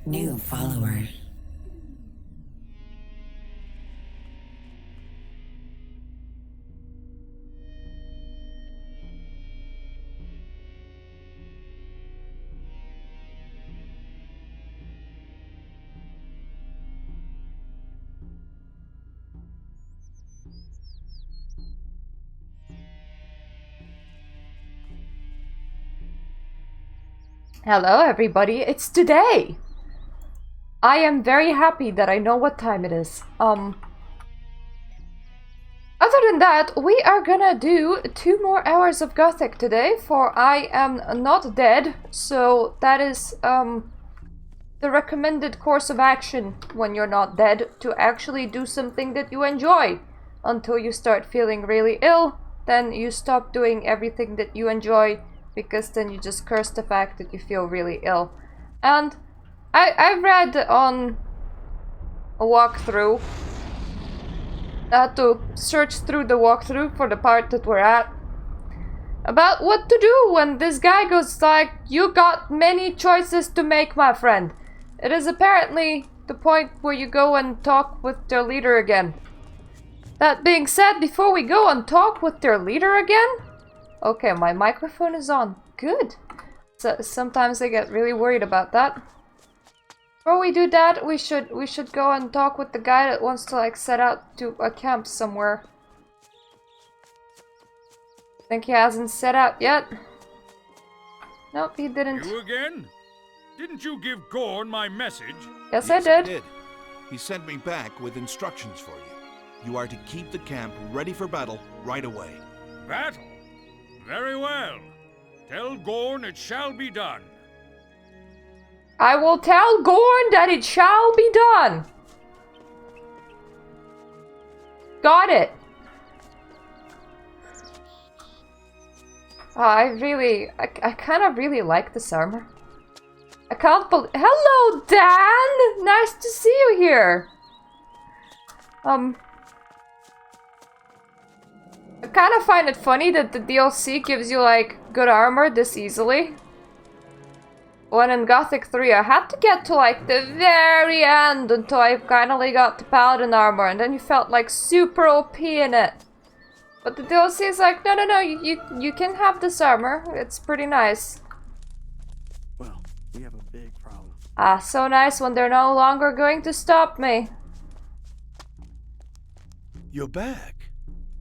New follower. Hello everybody, it's today! I am very happy that I know what time it is. Other than that, we are gonna do 2 more hours of Gothic today, for I am not dead, so that is the recommended course of action when you're not dead, to actually do something that you enjoy until you start feeling really ill. Then you stop doing everything that you enjoy, because then you just curse the fact that you feel really ill. And I read on a walkthrough, I had to search through the walkthrough for the part that we're at, about what to do when this guy goes like, "You got many choices to make, my friend." It is apparently the point where you go and talk with their leader again. That being said, before we go and talk with their leader again... Okay, my microphone is on. Good. So sometimes I get really worried about that. Before we do that, we should go and talk with the guy that wants to like set out to a camp somewhere. Think he hasn't set out yet? Nope, he didn't. You again? Didn't you give Gorn my message? Yes, I did. He did. He sent me back with instructions for you. You are to keep the camp ready for battle right away. Battle? Very well. Tell Gorn it shall be done. I will tell Gorn that it shall be done. Got it. I kind of really like this armor. I can't believe... Hello, Dan! Nice to see you here. I kind of find it funny that the DLC gives you, like, good armor this easily. When in Gothic 3, I had to get to, like, the very end until I finally got the Paladin armor, and then you felt, like, super OP in it. But the DLC is like, no, you can have this armor. It's pretty nice. Well, we have a big problem. Ah, so nice when they're no longer going to stop me. You're back.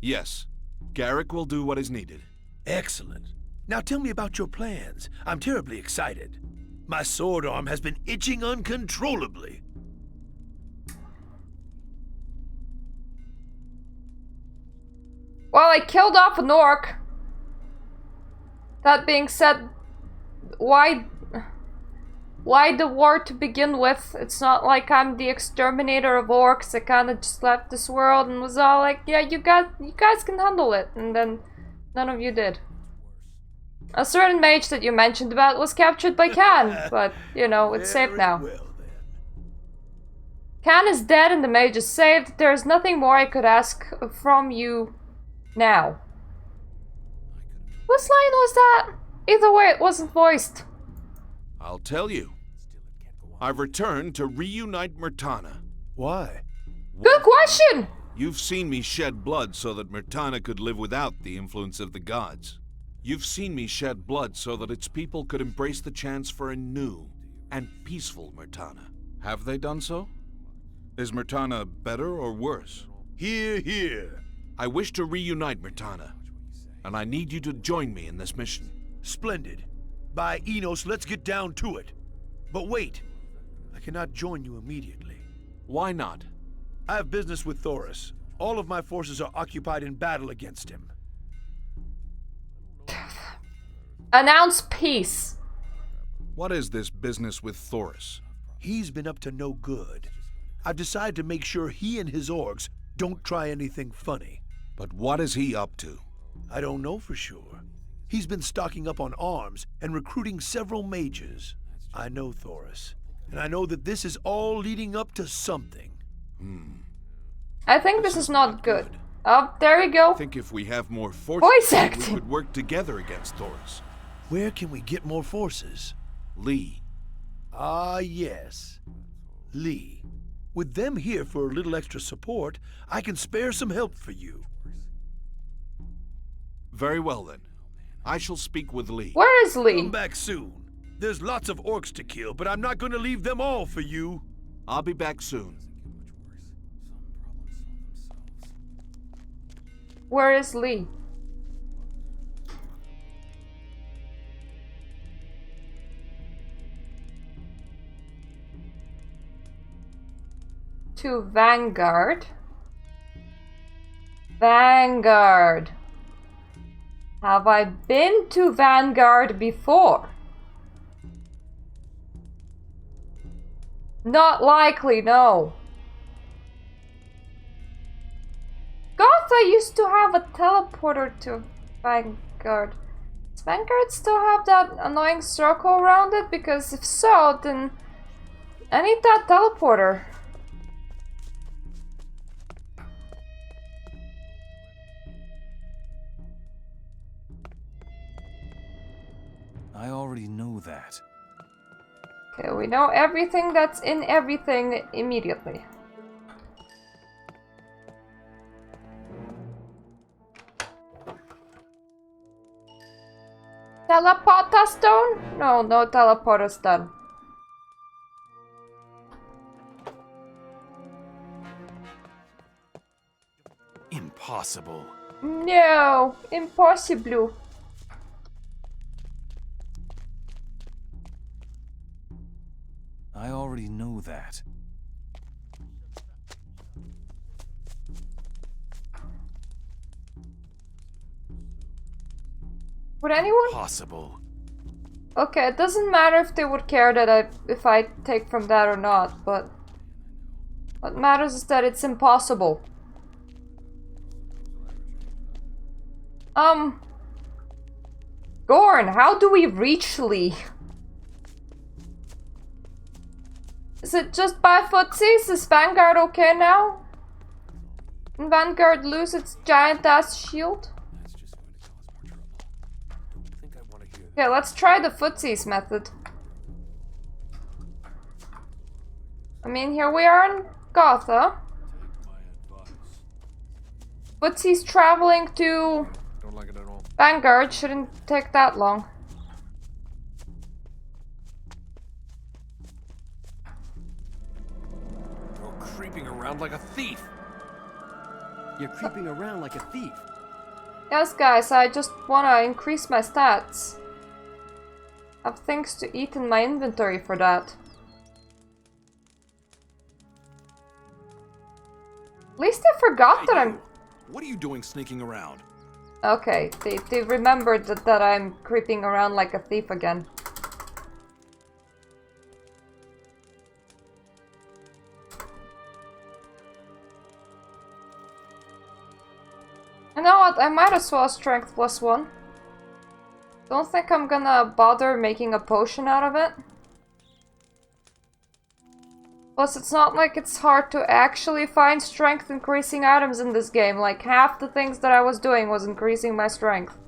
Yes. Garrick will do what is needed. Excellent. Now tell me about your plans. I'm terribly excited. My sword arm has been itching uncontrollably. Well, I killed off an orc. That being said, why the war to begin with? It's not like I'm the exterminator of orcs. I kinda just left this world and was all like, yeah, you guys can handle it. And then none of you did. A certain mage that you mentioned about was captured by Khan, but, you know, it's safe now. Well, then. Khan is dead and the mage is saved. There is nothing more I could ask from you now. Whose line was that? Either way, it wasn't voiced. I'll tell you. I've returned to reunite Myrtana. Why? Good question! You've seen me shed blood so that Myrtana could live without the influence of the gods. You've seen me shed blood so that its people could embrace the chance for a new and peaceful Myrtana. Have they done so? Is Myrtana better or worse? Hear, hear. I wish to reunite Myrtana, and I need you to join me in this mission. Splendid. By Enos, let's get down to it. But wait. I cannot join you immediately. Why not? I have business with Thoris. All of my forces are occupied in battle against him. Announce peace. What is this business with Thoris? He's been up to no good. I've decided to make sure he and his orgs don't try anything funny. But what is he up to? I don't know for sure. He's been stocking up on arms and recruiting several mages. I know Thoris, and I know that this is all leading up to something. I think this is not good. Oh, there we go. I think if we have more Voice forces, we acting. could work together against Thoris. Where can we get more forces? Lee. Ah, yes. Lee. With them here for a little extra support, I can spare some help for you. Very well then. I shall speak with Lee. Where is Lee? Come back soon. There's lots of orcs to kill, but I'm not going to leave them all for you. I'll be back soon. Where is Lee? To Vanguard. Vanguard. Have I been to Vanguard before? Not likely, no. Gothic used to have a teleporter to Vanguard. Does Vanguard still have that annoying circle around it? Because if so, then I need that teleporter. I already know that. Okay, we know everything that's in everything immediately. Teleporter stone? No, no teleporter stone. Impossible. No, impossible. I already know that. Would anyone? Possible. Okay, it doesn't matter if they would care that if I take from that or not, but what matters is that it's impossible. Gorn, how do we reach Lee? Is it just by footsies? Is Vanguard okay now? Can Vanguard lose its giant ass shield? Okay, let's try the footsies method. I mean, here we are in Gotha. Footsies traveling to Vanguard shouldn't take that long. Creeping around like a thief. You're creeping around like a thief. Yes, guys, I just wanna increase my stats. Have things to eat in my inventory for that. At least I forgot that I'm... What are you doing sneaking around? Okay, they remembered that I'm creeping around like a thief again. You know what, I might as well strength +1. Don't think I'm gonna bother making a potion out of it. Plus, it's not like it's hard to actually find strength increasing items in this game. Like, half the things that I was doing was increasing my strength.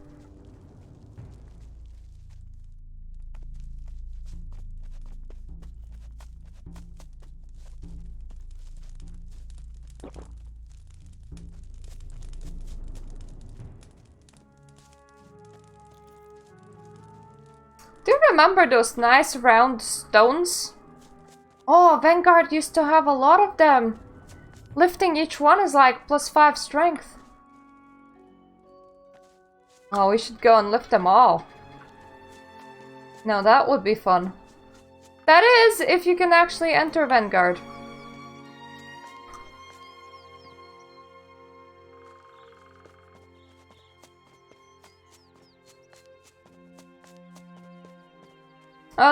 Do you remember those nice round stones? Oh, Vanguard used to have a lot of them. Lifting each one is like +5 strength. Oh, we should go and lift them all. Now that would be fun. That is, if you can actually enter Vanguard.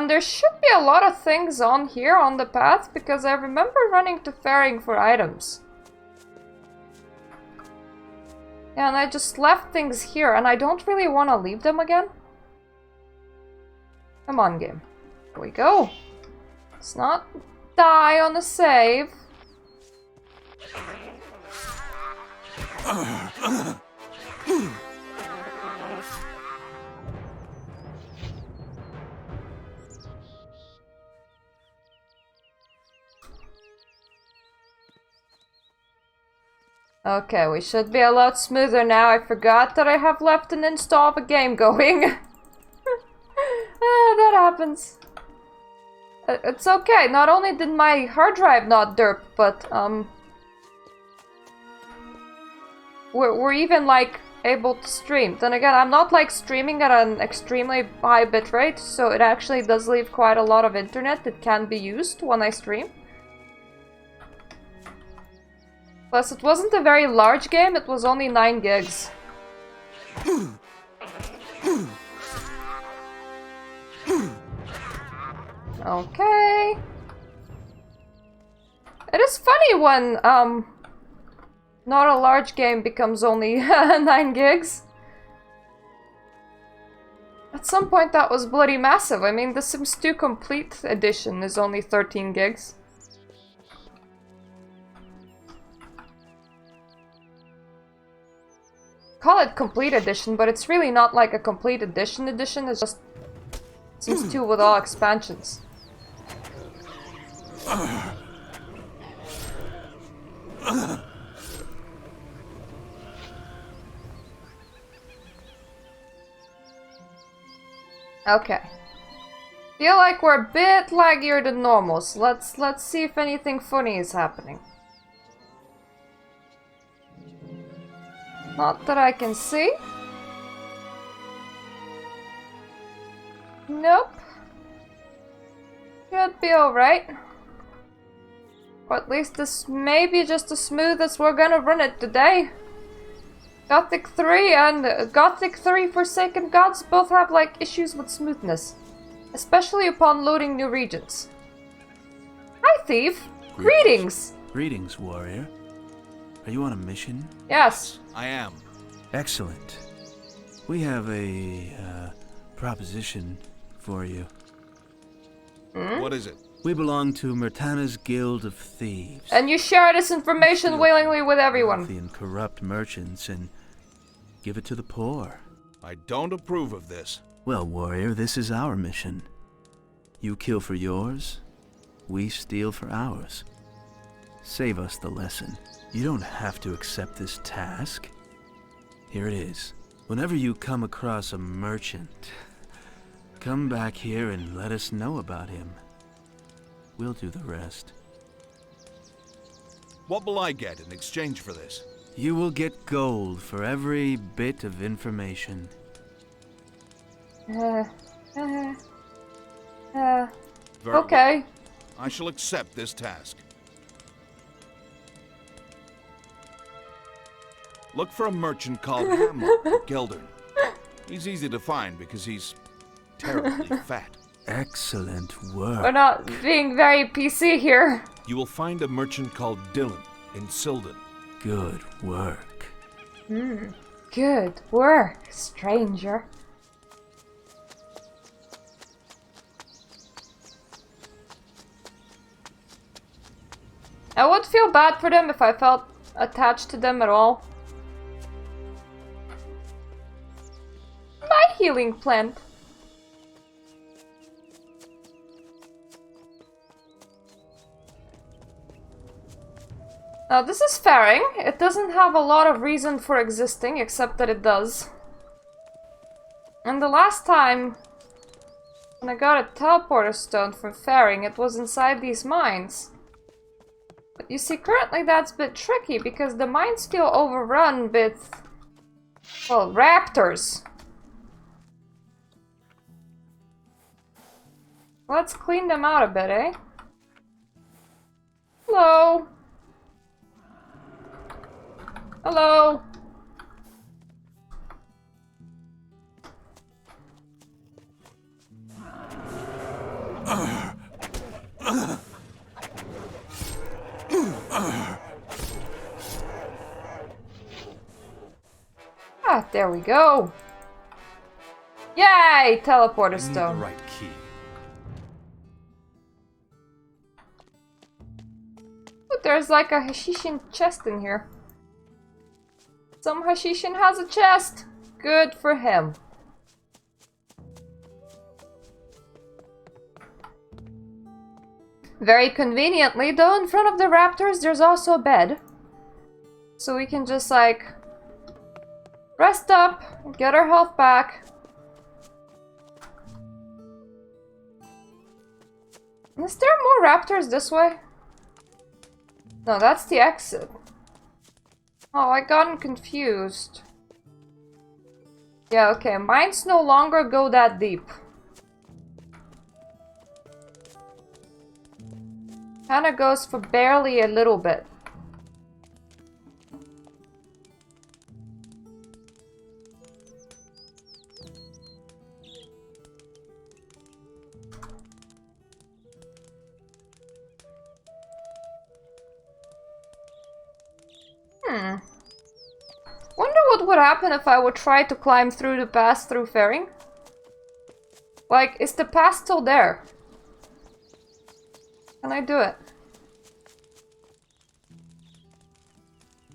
There should be a lot of things on here on the path, because I remember running to Faring for items. Yeah, and I just left things here, and I don't really want to leave them again. Come on, game. Here we go. Let's not die on the save. Okay, we should be a lot smoother now. I forgot that I have left an install of a game going. That happens. It's okay. Not only did my hard drive not derp, but we're even like able to stream. Then again, I'm not like streaming at an extremely high bitrate, so it actually does leave quite a lot of internet that can be used when I stream. Plus, it wasn't a very large game, it was only 9 gigs. Okay. It is funny when, not a large game becomes only 9 gigs. At some point that was bloody massive. I mean, the Sims 2 Complete Edition is only 13 gigs. Call it Complete Edition, but it's really not like a Complete Edition, it's just Sims 2 with all expansions. Okay. Feel like we're a bit laggier than normal, so let's see if anything funny is happening. Not that I can see. Nope. Should be alright. Or at least this may be just as smooth as we're gonna run it today. Gothic 3 and Gothic 3 Forsaken Gods both have like issues with smoothness. Especially upon loading new regions. Hi Thief! Greetings! Greetings, warrior. Are you on a mission? Yes. I am. Excellent. We have a proposition for you. What is it? We belong to Myrtana's Guild of Thieves. And you share this information willingly with everyone. Wealthy and corrupt merchants and give it to the poor. I don't approve of this. Well, warrior, this is our mission. You kill for yours, we steal for ours. Save us the lesson. You don't have to accept this task. Here it is. Whenever you come across a merchant, come back here and let us know about him. We'll do the rest. What will I get in exchange for this? You will get gold for every bit of information. Very Okay. well. I shall accept this task. Look for a merchant called Hamlet at Geldern. He's easy to find because he's terribly fat. Excellent work. We're not being very PC here. You will find a merchant called Dylan in Silden. Good work. Good work, stranger. I would feel bad for them if I felt attached to them at all. My healing plant. Now this is Faring. It doesn't have a lot of reason for existing, except that it does. And the last time when I got a teleporter stone from Faring, it was inside these mines. But you see, currently that's a bit tricky because the mines feel overrun with, well, raptors. Let's clean them out a bit, eh? Hello. Hello. Ah, there we go. Yay! Teleporter I need the stone. right key. But there's like a Hashishin chest in here. Some Hashishin has a chest. Good for him. Very conveniently, though, in front of the raptors, there's also a bed. So we can just like rest up, get our health back. Is there more raptors this way? No, that's the exit. Oh, I gotten confused. Yeah, okay, mines no longer go that deep. Kinda goes for barely a little bit. Wonder what would happen if I would try to climb through the pass through Faring? Like, is the pass still there? Can I do it?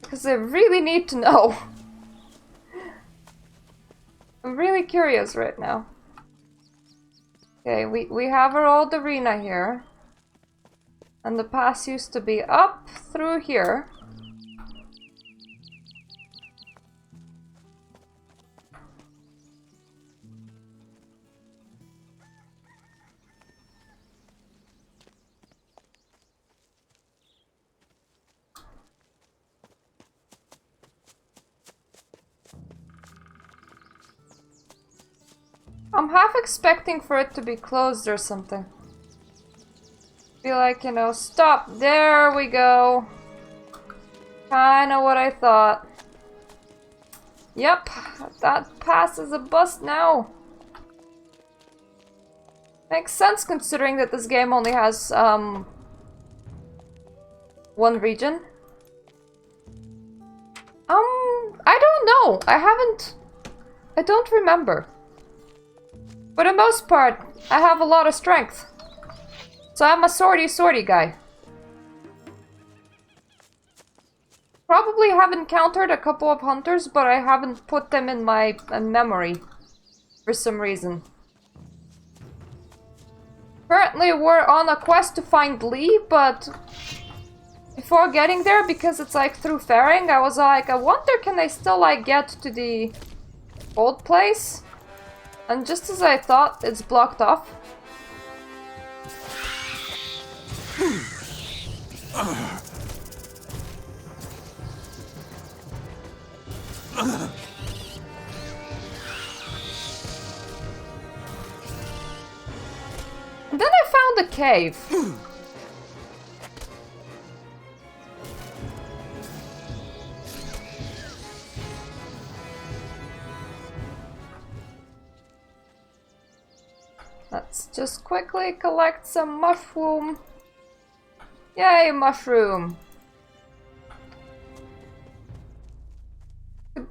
Because I really need to know. I'm really curious right now. Okay, we have our old arena here. And the pass used to be up through here. I'm half expecting for it to be closed or something. Be like, you know, stop. There we go. Kinda what I thought. Yep, that pass is a bust now. Makes sense considering that this game only has one region. I don't know. I don't remember. For the most part, I have a lot of strength. So I'm a swordy guy. Probably have encountered a couple of hunters, but I haven't put them in my memory for some reason. Currently we're on a quest to find Lee, but before getting there, because it's like through Faring, I was like, I wonder can I still like get to the old place? And just as I thought, it's blocked off. And then I found a cave. Let's just quickly collect some mushroom. Yay, mushroom!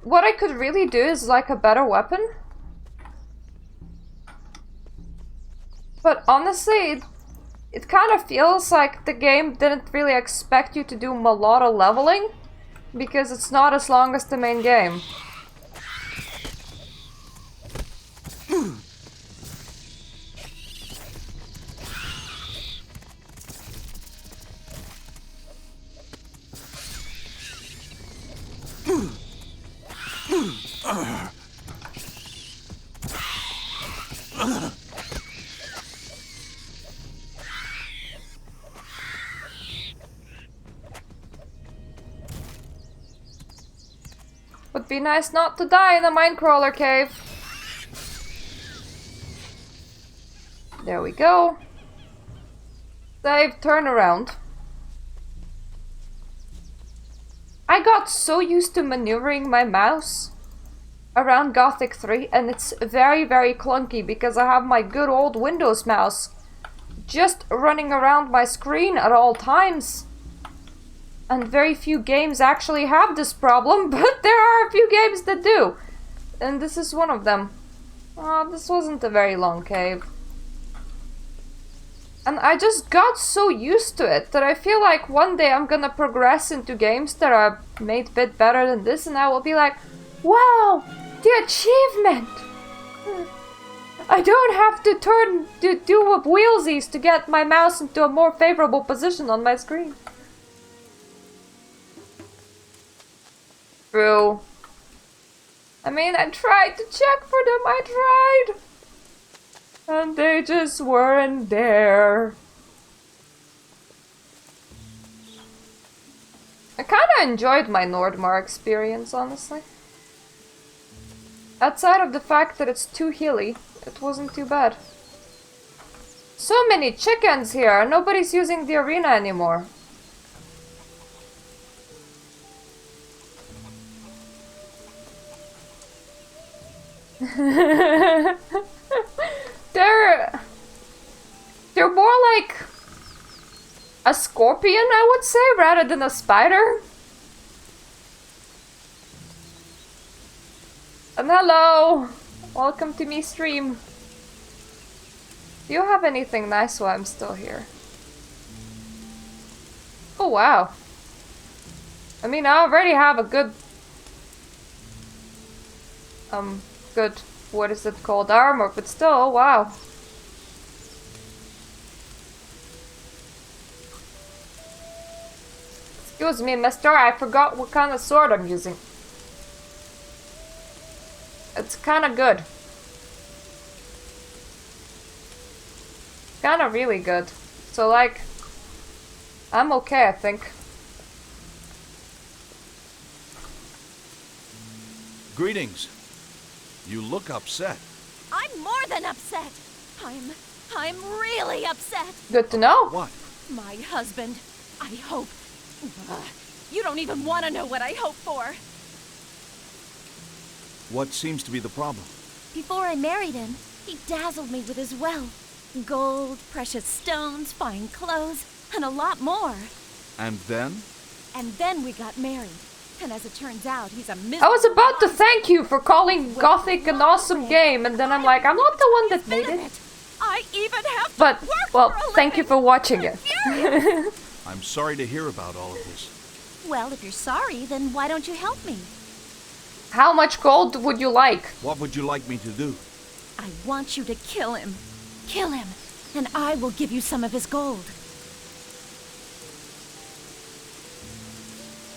What I could really do is like a better weapon. But honestly, it kind of feels like the game didn't really expect you to do a lot of leveling, because it's not as long as the main game. Would be nice not to die in a minecrawler cave. There we go. Save, turn around. I got so used to maneuvering my mouse around Gothic 3, and it's very, very clunky because I have my good old Windows mouse just running around my screen at all times. And very few games actually have this problem, but there are a few games that do. And this is one of them. Oh, this wasn't a very long cave. And I just got so used to it that I feel like one day I'm gonna progress into games that are made a bit better than this, and I will be like, wow, the achievement! I don't have to do with wheelsies to get my mouse into a more favorable position on my screen. True. I mean, I tried to check for them, I tried. And they just weren't there. I kinda enjoyed my Nordmar experience, honestly. Outside of the fact that it's too hilly, it wasn't too bad. So many chickens here, nobody's using the arena anymore. They're more like a scorpion, I would say, rather than a spider. And hello! Welcome to me stream. Do you have anything nice while I'm still here? Oh wow. I mean, I already have a good... what is it called? Armor, but still, oh wow. Excuse me, mister, I forgot what kind of sword I'm using. It's kinda good. Kinda really good. So like, I'm okay, I think. Greetings. You look upset. I'm more than upset. I'm really upset. Good to know. What? My husband, I hope. You don't even want to know what I hope for. What seems to be the problem? Before I married him, he dazzled me with his wealth. Gold, precious stones, fine clothes, and a lot more. And then? And then we got married. And as it turns out, he's a miserable... I was about to thank you for calling Gothic an awesome game, and then I'm like, I'm not the one that made it. I even have to But, work well, for a thank you living. for watching it. I'm sorry to hear about all of this. Well, if you're sorry, then why don't you help me? How much gold would you like? What would you like me to do? I want you to kill him. Kill him, and I will give you some of his gold.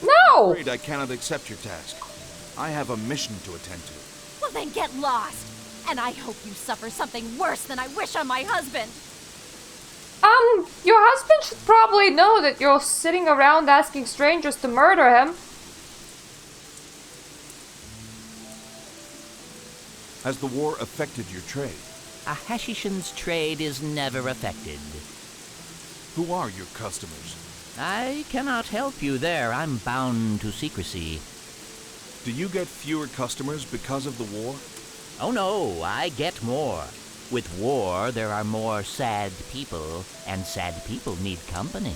No! Afraid I cannot accept your task. I have a mission to attend to. Well, then get lost. And I hope you suffer something worse than I wish on my husband. Your husband should probably know that you're sitting around asking strangers to murder him. Has the war affected your trade? A Hashishin's trade is never affected. Who are your customers? I cannot help you there. I'm bound to secrecy. Do you get fewer customers because of the war? Oh no, I get more. With war, there are more sad people, and sad people need company.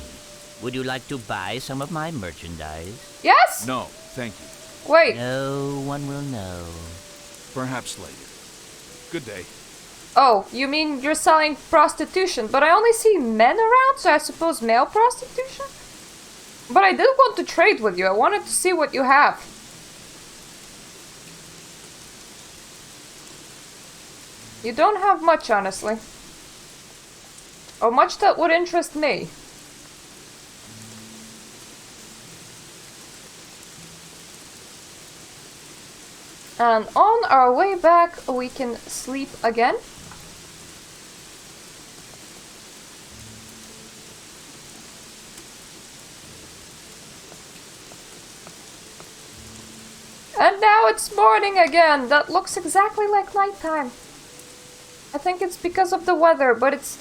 Would you like to buy some of my merchandise? Yes? No, thank you. Wait. No one will know. Perhaps later. Good day. Oh, you mean you're selling prostitution, but I only see men around, so I suppose male prostitution? But I did want to trade with you. I wanted to see what you have. You don't have much, honestly. Or much that would interest me. And on our way back, we can sleep again. And now it's morning again. That looks exactly like nighttime. I think it's because of the weather, but it's...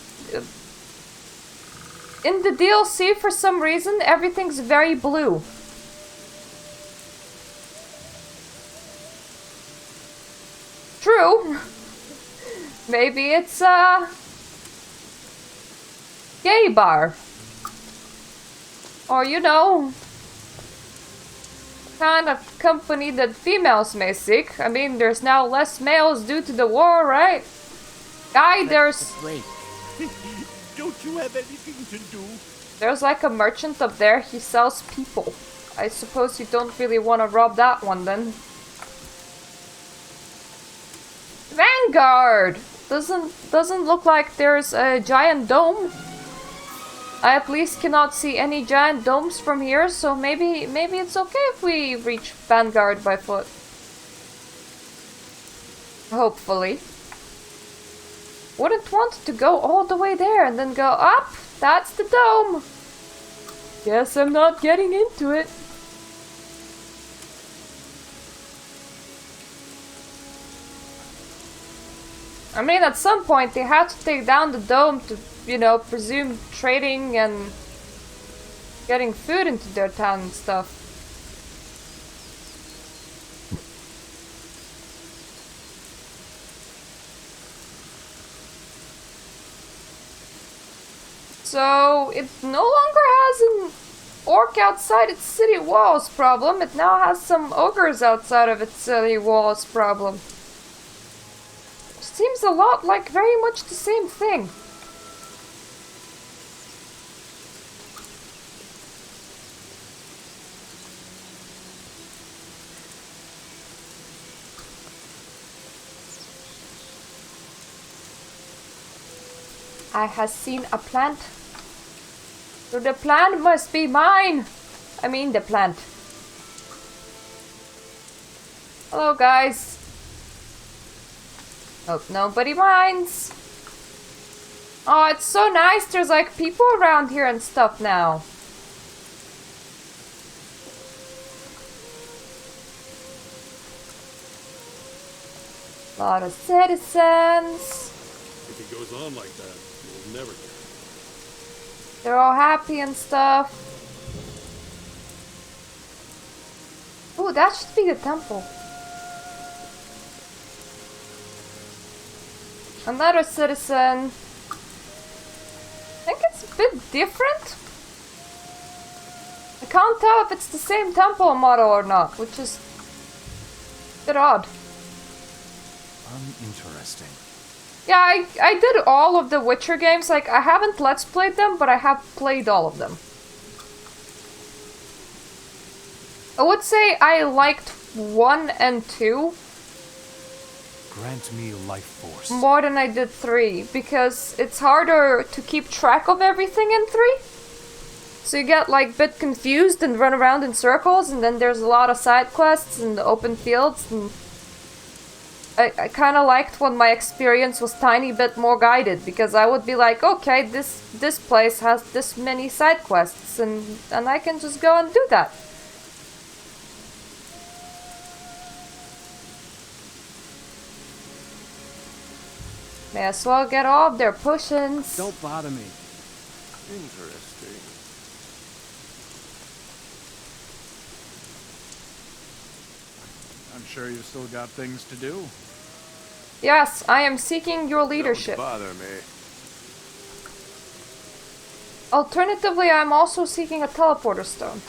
in the DLC, for some reason, everything's very blue. True. Maybe it's a... gay bar. Or, you know... kind of company that females may seek. I mean, there's now less males due to the war, right? Guy, there's... Wait. Don't you have anything to do? there's like a merchant up there. He sells people. I suppose you don't really want to rob that one then. Vanguard! Doesn't look like there's a giant dome. I at least cannot see any giant domes from here, so maybe it's okay if we reach Vanguard by foot. Hopefully. Wouldn't want to go all the way there and then go up. That's the dome. Guess I'm not getting into it. I mean, at some point they had to take down the dome to, you know, presume trading and getting food into their town and stuff. So it no longer has an orc outside its city walls problem, it now has some ogres outside of its city walls problem. Seems a lot like very much the same thing. I have seen a plant. So the plant must be mine. I mean the plant. Hello guys. Hope nobody minds. Oh, it's so nice. There's like people around here and stuff now. A lot of citizens. If it goes on like that, we'll never get it. They're all happy and stuff. Ooh, that should be the temple. Another citizen. I think it's a bit different. I can't tell if it's the same temple model or not, which is a bit odd. Uninteresting. Yeah, I did all of the Witcher games. Like, I haven't Let's Played them, but I have played all of them. I would say I liked 1 and 2. Grant me life force. More than I did 3, because it's harder to keep track of everything in 3. So you get like a bit confused and run around in circles, and then there's a lot of side quests and open fields, and I kind of liked when my experience was tiny bit more guided, because I would be like, okay, this place has this many side quests, and I can just go and do that. May as well get all of their potions. Don't bother me. Interesting. I'm sure you've still got things to do. Yes, I am seeking your leadership. Don't bother me. Alternatively, I'm also seeking a teleporter stone.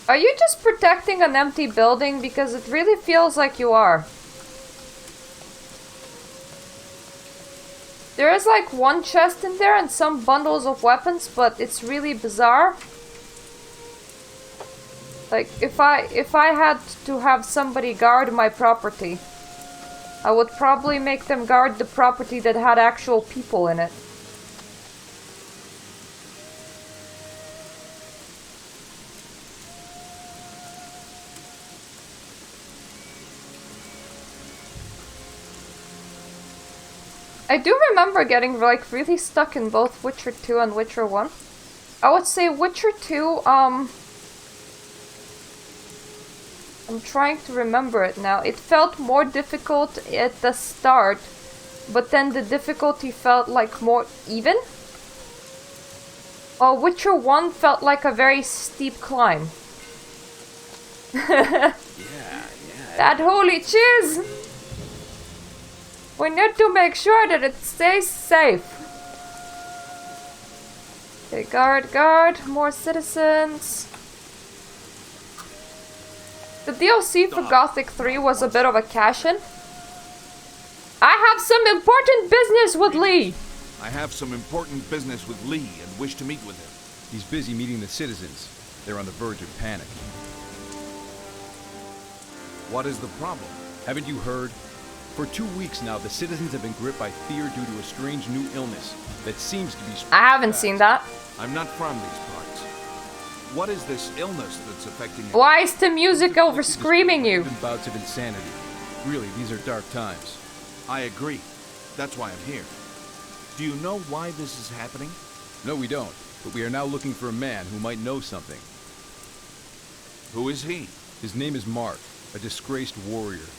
Are you just protecting an empty building? Because it really feels like you are. There is like one chest in there and some bundles of weapons, but it's really bizarre. Like, if I had to have somebody guard my property, I would probably make them guard the property that had actual people in it. I do remember getting like really stuck in both Witcher 2 and Witcher 1. I would say Witcher 2, I'm trying to remember it now. It felt more difficult at the start, but then the difficulty felt like more even. While Witcher 1 felt like a very steep climb. Yeah. That holy cheese! We need to make sure that it stays safe. Okay, guard, more citizens. The DLC for Gothic 3 was a bit of a cash-in. I have some important business with Lee! I have some important business with Lee and wish to meet with him. He's busy meeting the citizens. They're on the verge of panic. What is the problem? Haven't you heard? For 2 weeks now, the citizens have been gripped by fear due to a strange new illness that seems to be spreading I haven't fast. seen that. I'm not from these parts. What is this illness that's affecting you? Why is the music over screaming you? Even bouts of insanity. Really, these are dark times. I agree. That's why I'm here. Do you know why this is happening? No, we don't. But we are now looking for a man who might know something. Who is he? His name is Mark, a disgraced warrior.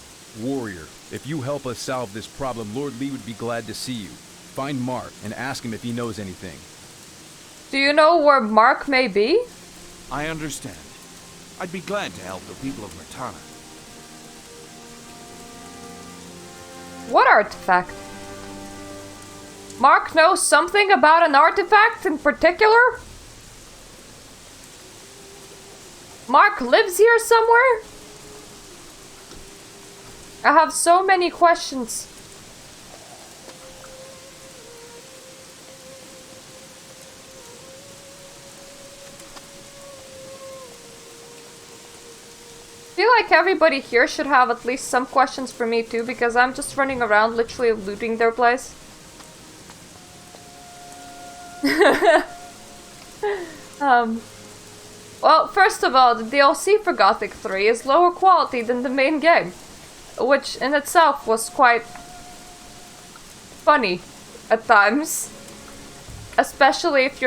Warrior, if you help us solve this problem, Lord Lee would be glad to see you. Find Mark and ask him if he knows anything. Do you know where Mark may be? I understand. I'd be glad to help the people of Myrtana. What artifact? Mark knows something about an artifact in particular? Mark lives here somewhere? I have so many questions. I feel like everybody here should have at least some questions for me too, because I'm just running around literally looting their place. Well, first of all, the DLC for Gothic 3 is lower quality than the main game, which in itself was quite funny at times. Especially if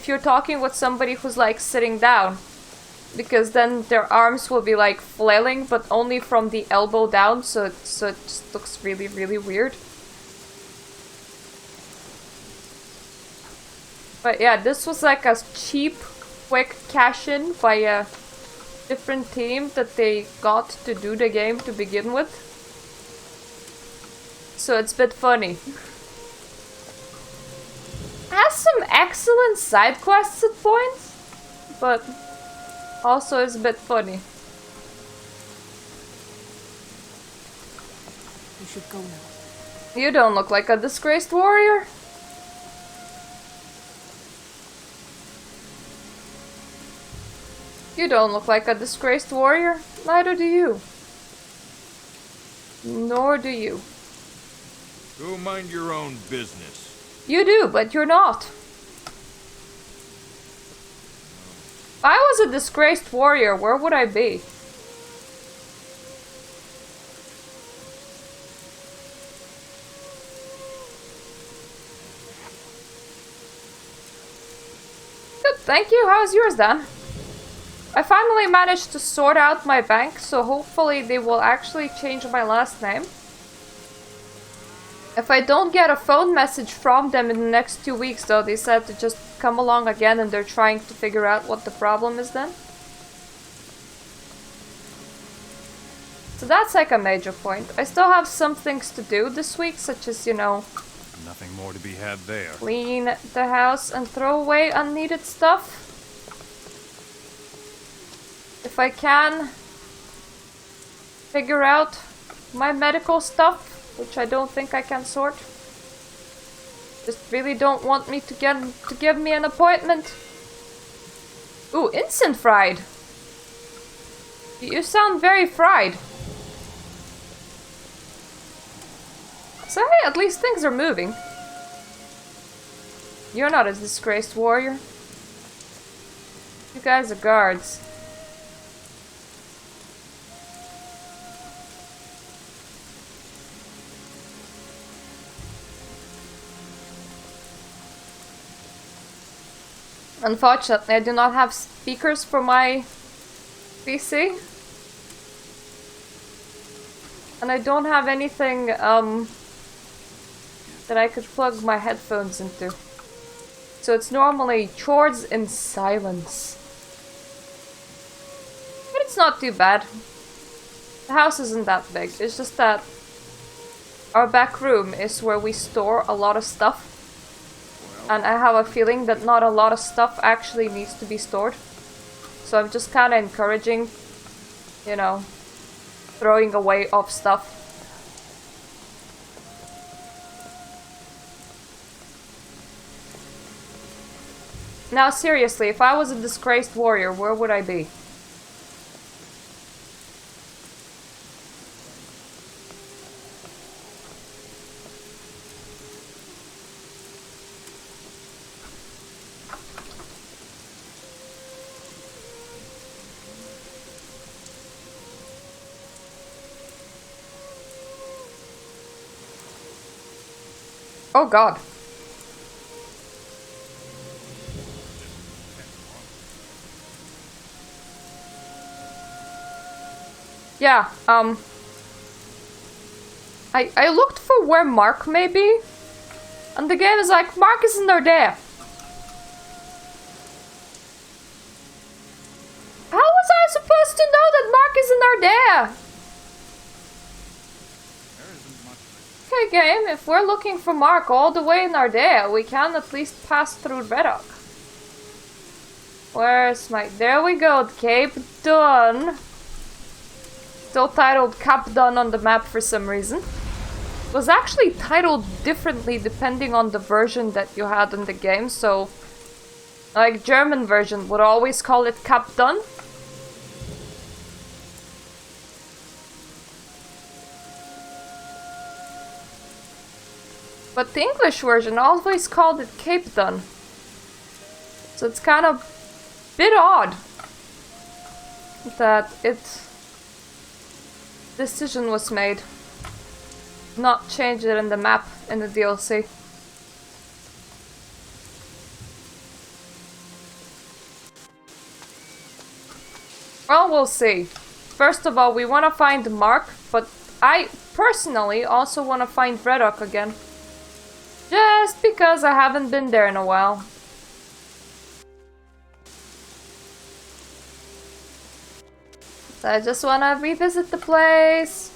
you're talking with somebody who's like sitting down, because then their arms will be like flailing, but only from the elbow down, so it just looks really, really weird. But yeah, this was like a cheap, quick cash-in by a different team that they got to do the game to begin with. So it's a bit funny. It has some excellent side quests at points, but also is a bit funny. You should go now. You don't look like a disgraced warrior. You don't look like a disgraced warrior. Neither do you. Nor do you. Go mind your own business. You do, but you're not. If I was a disgraced warrior, where would I be? Good, thank you. How's yours then? I finally managed to sort out my bank, so hopefully they will actually change my last name. If I don't get a phone message from them in the next 2 weeks though, they said to just come along again and they're trying to figure out what the problem is then. So that's like a major point. I still have some things to do this week, such as, you know, Nothing more to be had there. clean the house and throw away unneeded stuff. If I can figure out my medical stuff, which I don't think I can sort. Just really don't want me to give me an appointment. Ooh, instant fried. You sound very fried. So hey, at least things are moving. You're not a disgraced warrior. You guys are guards. Unfortunately, I do not have speakers for my PC. And I don't have anything that I could plug my headphones into. So it's normally chores in silence. But it's not too bad. The house isn't that big. It's just that our back room is where we store a lot of stuff. And I have a feeling that not a lot of stuff actually needs to be stored. So I'm just kind of encouraging, you know, throwing away of stuff. Now seriously, if I was a disgraced warrior, where would I be? Oh god. Yeah, I looked for where Mark may be, and the game is like, Mark isn't there. How was I supposed to know that Mark isn't there? Okay, game, if we're looking for Mark all the way in Ardea, we can at least pass through Reddock. Where's my... There we go, Cape Dun. Still titled Cap Dun on the map for some reason. It was actually titled differently depending on the version that you had in the game, so... Like, German version would always call it Cap Dun. But the English version always called it Cape Dun. So it's kind of a bit odd that decision was made. Not change it in the map in the DLC. Well, we'll see. First of all, we want to find Mark, but I personally also want to find Reddock again. Just because I haven't been there in a while. So I just want to revisit the place.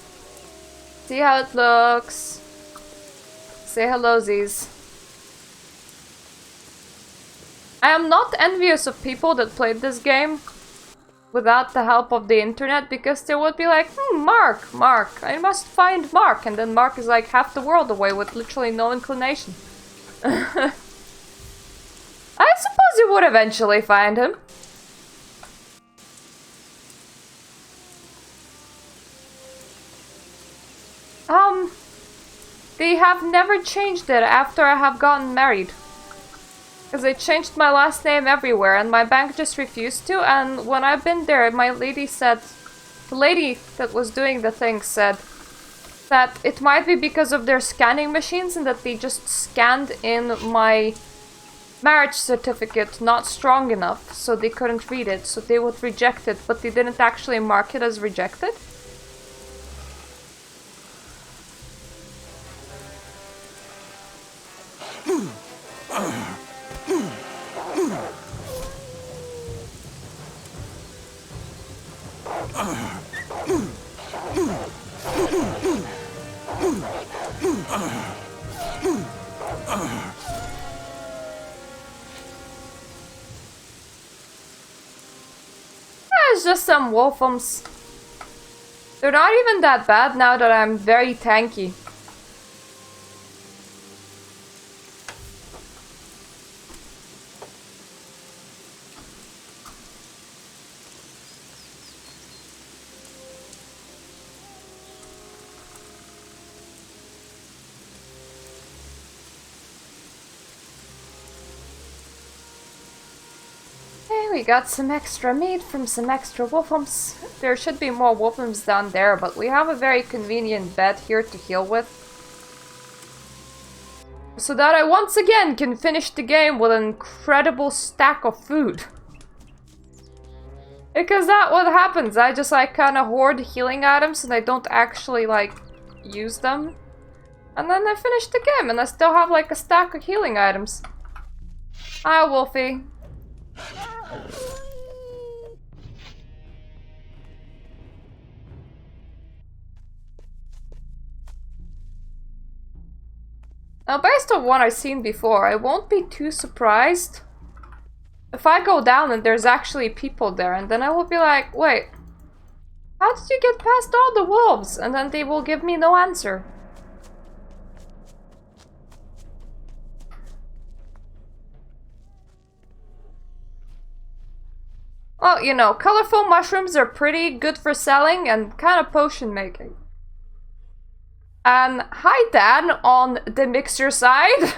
See how it looks. Say hello, Z's. I am not envious of people that played this game without the help of the internet, because they would be like, Mark, I must find Mark, and then Mark is like half the world away with literally no inclination. I suppose you would eventually find him. They have never changed it after I have gotten married. Because I changed my last name everywhere and my bank just refused to, and when I've been there, my lady said, the lady that was doing the thing said that it might be because of their scanning machines and that they just scanned in my marriage certificate not strong enough, so they couldn't read it, so they would reject it, but they didn't actually mark it as rejected. It's just some wolfums. They're not even that bad now that I'm very tanky. We got some extra meat from some extra wolfums. There should be more wolfums down there, but we have a very convenient bed here to heal with. So that I once again can finish the game with an incredible stack of food. Because that's what happens. I just like kind of hoard healing items and I don't actually like use them. And then I finish the game and I still have like a stack of healing items. Hi, Wolfie. Now, based on what I've seen before, I won't be too surprised if I go down and there's actually people there, and then I will be like, wait, how did you get past all the wolves? And then they will give me no answer. Well, you know, colorful mushrooms are pretty good for selling and kind of potion making. And hi Dan on the mixer side.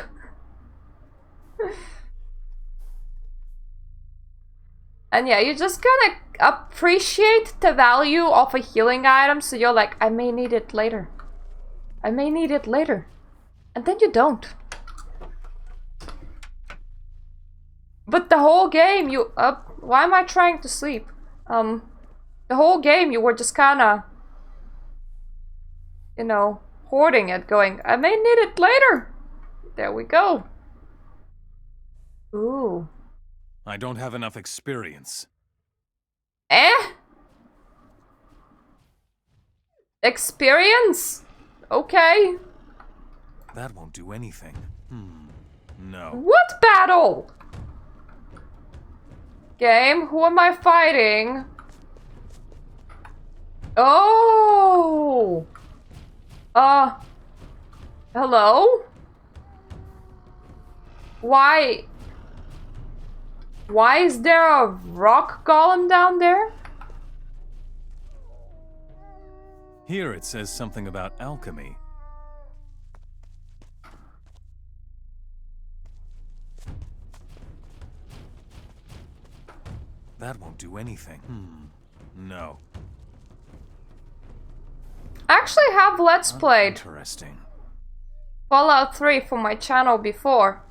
And yeah, you just kind of appreciate the value of a healing item, so you're like, I may need it later. I may need it later. And then you don't. But the whole game you why am I trying to sleep? The whole game you were just kinda, you know, hoarding it, going, I may need it later. There we go. Ooh. I don't have enough experience. Experience? Okay. That won't do anything. No. What battle? Game, who am I fighting? Oh! Hello? Why is there a rock golem down there? Here it says something about alchemy. That won't do anything. No. I actually have Let's Played Interesting. Fallout 3 for my channel before.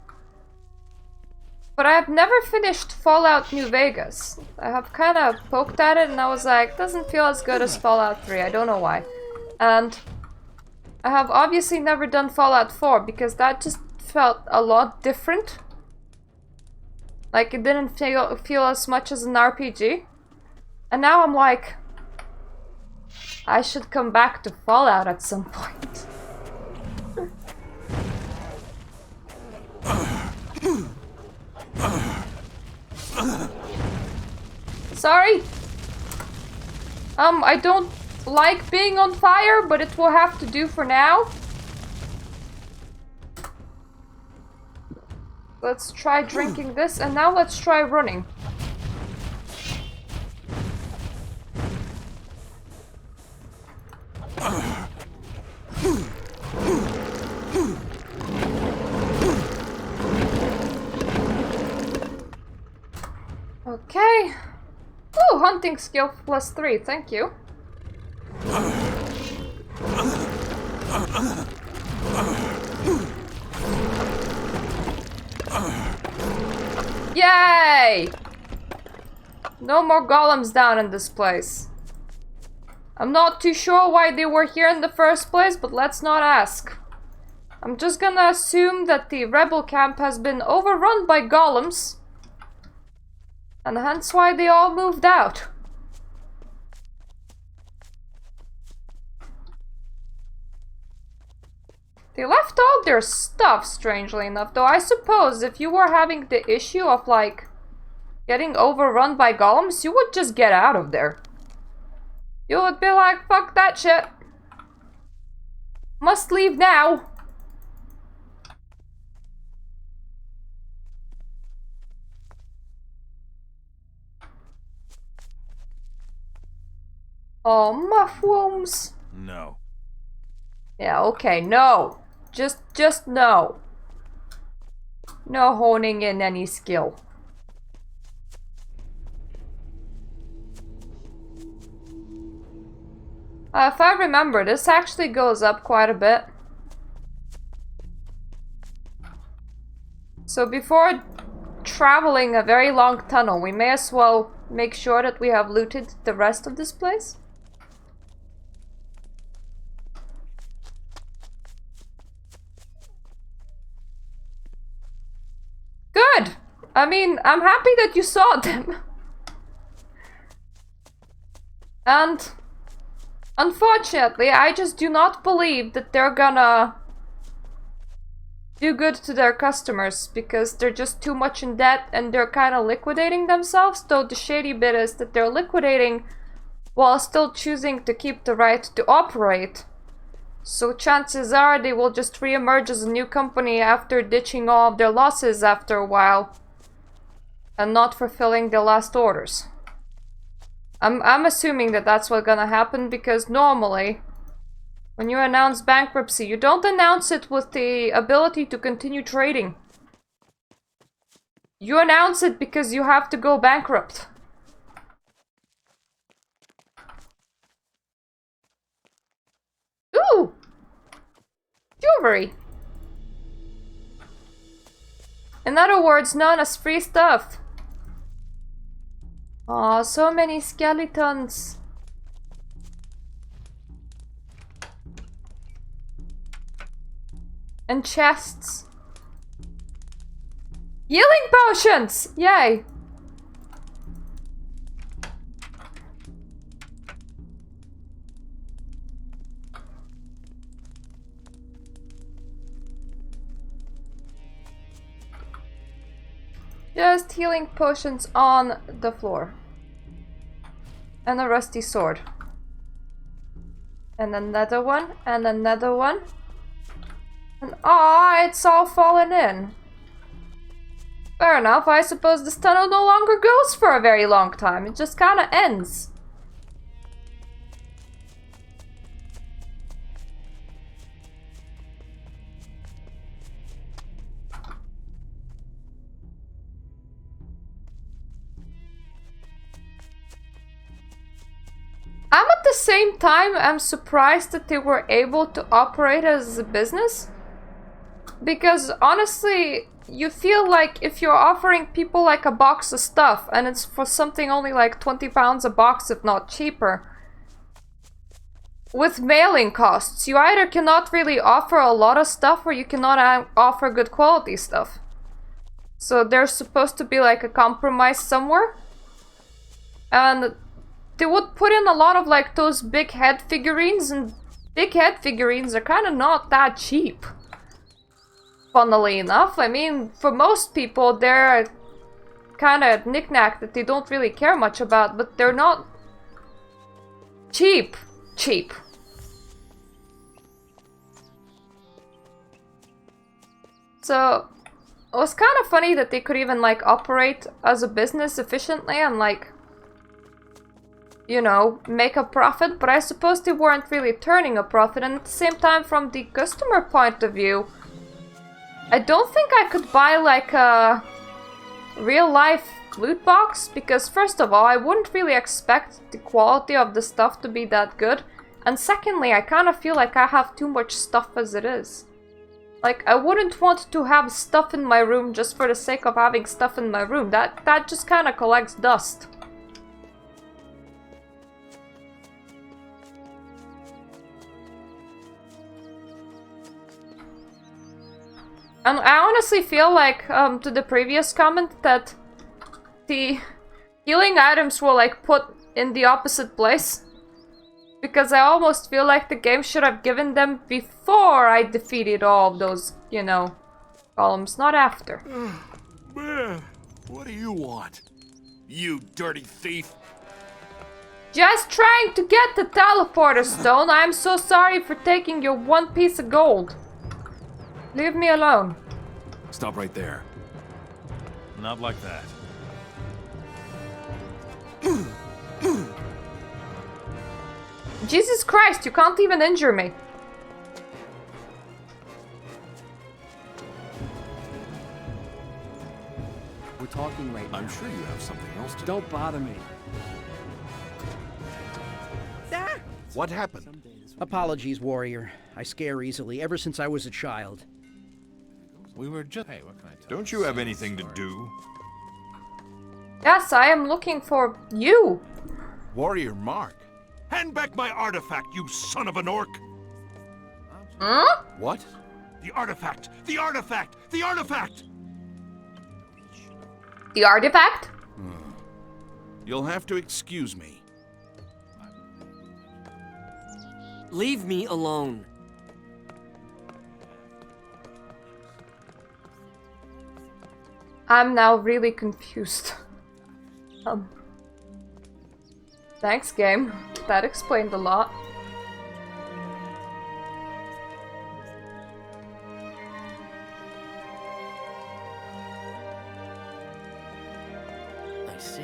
But I have never finished Fallout New Vegas. I have kind of poked at it and I was like, doesn't feel as good as Fallout 3, I don't know why. And I have obviously never done Fallout 4 because that just felt a lot different. Like it didn't feel as much as an RPG. And now I'm like, I should come back to Fallout at some point. Sorry. I don't like being on fire, but it will have to do for now. Let's try drinking this, and now let's try running. Okay. Ooh, hunting skill +3, thank you. Yay! No more golems down in this place. I'm not too sure why they were here in the first place, but let's not ask. I'm just gonna assume that the rebel camp has been overrun by golems. And hence why they all moved out. They left all their stuff, strangely enough, though I suppose if you were having the issue of, like, getting overrun by golems, you would just get out of there. You would be like, fuck that shit. Must leave now. Oh, muff wombs. No. Yeah, okay, no. Just no. No honing in any skill. If I remember, this actually goes up quite a bit. So before traveling a very long tunnel, we may as well make sure that we have looted the rest of this place. Good! I mean, I'm happy that you saw them. And unfortunately, I just do not believe that they're gonna do good to their customers because they're just too much in debt and they're kind of liquidating themselves, though the shady bit is that they're liquidating while still choosing to keep the right to operate. So chances are they will just re-emerge as a new company after ditching all of their losses after a while and not fulfilling their last orders. I'm assuming that that's what's gonna happen because normally when you announce bankruptcy, you don't announce it with the ability to continue trading. You announce it because you have to go bankrupt. Ooh! Jewelry! In other words, known as free stuff. Aw, so many skeletons. And chests. Healing potions! Yay! Just healing potions on the floor. And a rusty sword. And another one, and another one. And it's all fallen in. Fair enough, I suppose this tunnel no longer goes for a very long time. It just kinda ends. At the same time, I'm surprised that they were able to operate as a business. Because honestly, you feel like if you're offering people like a box of stuff and it's for something only like 20 pounds a box, if not cheaper. With mailing costs, you either cannot really offer a lot of stuff or you cannot offer good quality stuff. So there's supposed to be like a compromise somewhere. And they would put in a lot of like those big head figurines, and big head figurines are kind of not that cheap. Funnily enough, I mean, for most people they're kind of knick-knack that they don't really care much about, but they're not cheap. So it was kind of funny that they could even like operate as a business efficiently and like, you know, make a profit, but I suppose they weren't really turning a profit. And at the same time, from the customer point of view, I don't think I could buy like a real life loot box, because first of all, I wouldn't really expect the quality of the stuff to be that good, and secondly, I kind of feel like I have too much stuff as it is. Like, I wouldn't want to have stuff in my room just for the sake of having stuff in my room. That just kind of collects dust. And I honestly feel like, to the previous comment, that the healing items were like put in the opposite place. Because I almost feel like the game should have given them before I defeated all of those, you know, columns, not after. Man, what do you want? You dirty thief! Just trying to get the teleporter stone. I'm so sorry for taking your one piece of gold. Leave me alone. Stop right there. Not like that. Jesus Christ, you can't even injure me. We're talking right now. I'm sure you have something else to do. Don't bother me. What happened? Apologies, warrior. I scare easily, ever since I was a child. We were just... Hey, what can I tell you? Don't you have anything to do? Yes, I am looking for you. Warrior Mark. Hand back my artifact, you son of an orc! Huh? What? The artifact! The artifact! The artifact! The artifact? You'll have to excuse me. Leave me alone. I'm now really confused. Thanks, game. That explained a lot. I see.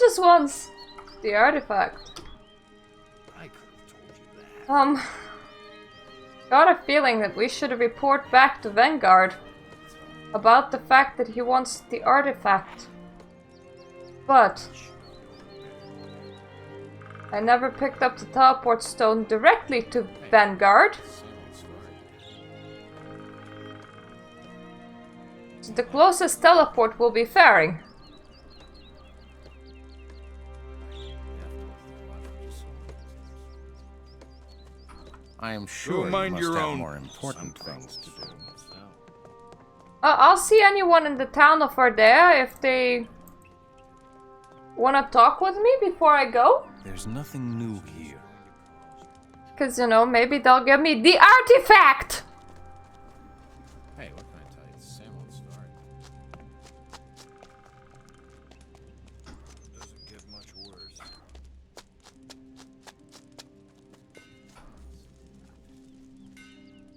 Jesus wants the artifact. Got a feeling that we should report back to Vanguard about the fact that he wants the artifact. But I never picked up the teleport stone directly to Vanguard. So the closest teleport will be Faring. I am sure you mind must your have own more important things to do. I'll see anyone in the town of Ardea if they wanna talk with me before I go. There's nothing new here. Cause you know, maybe they'll give me the artifact! Hey, what can I tell you? It's the same old story. Doesn't get much worse.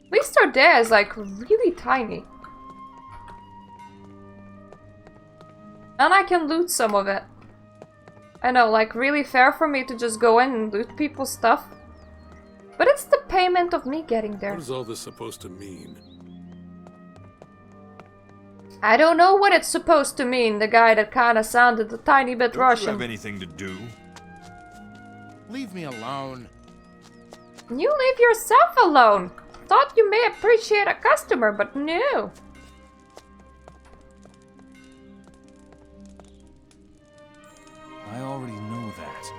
At least Ardea is like really tiny. And I can loot some of it. I know, like really fair for me to just go in and loot people's stuff. But it's the payment of me getting there. What is all this supposed to mean? I don't know what it's supposed to mean, the guy that kinda sounded a tiny bit Russian. You have anything to do? Leave me alone. You leave yourself alone! Thought you may appreciate a customer, but no. I already know that.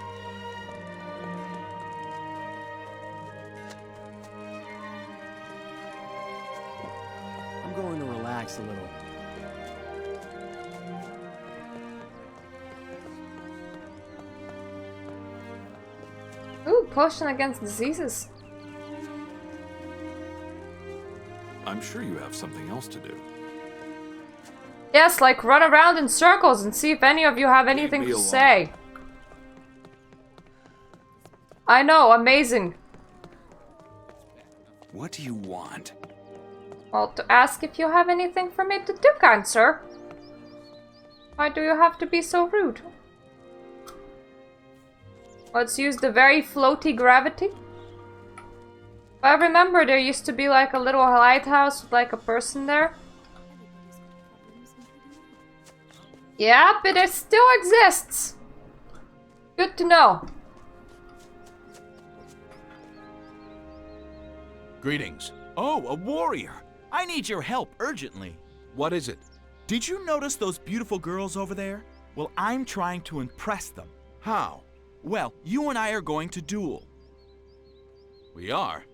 I'm going to relax a little. Ooh, potion against diseases. I'm sure you have something else to do. Yes, like run around in circles and see if any of you have anything to say. I know, amazing. What do you want? Well, to ask if you have anything for me to do, kind sir. Why do you have to be so rude? Let's use the very floaty gravity. I remember there used to be like a little lighthouse with like a person there. Yeah, but it still exists. Good to know. Greetings. Oh, a warrior. I need your help urgently. What is it? Did you notice those beautiful girls over there? Well, I'm trying to impress them. How? Well, you and I are going to duel. We are?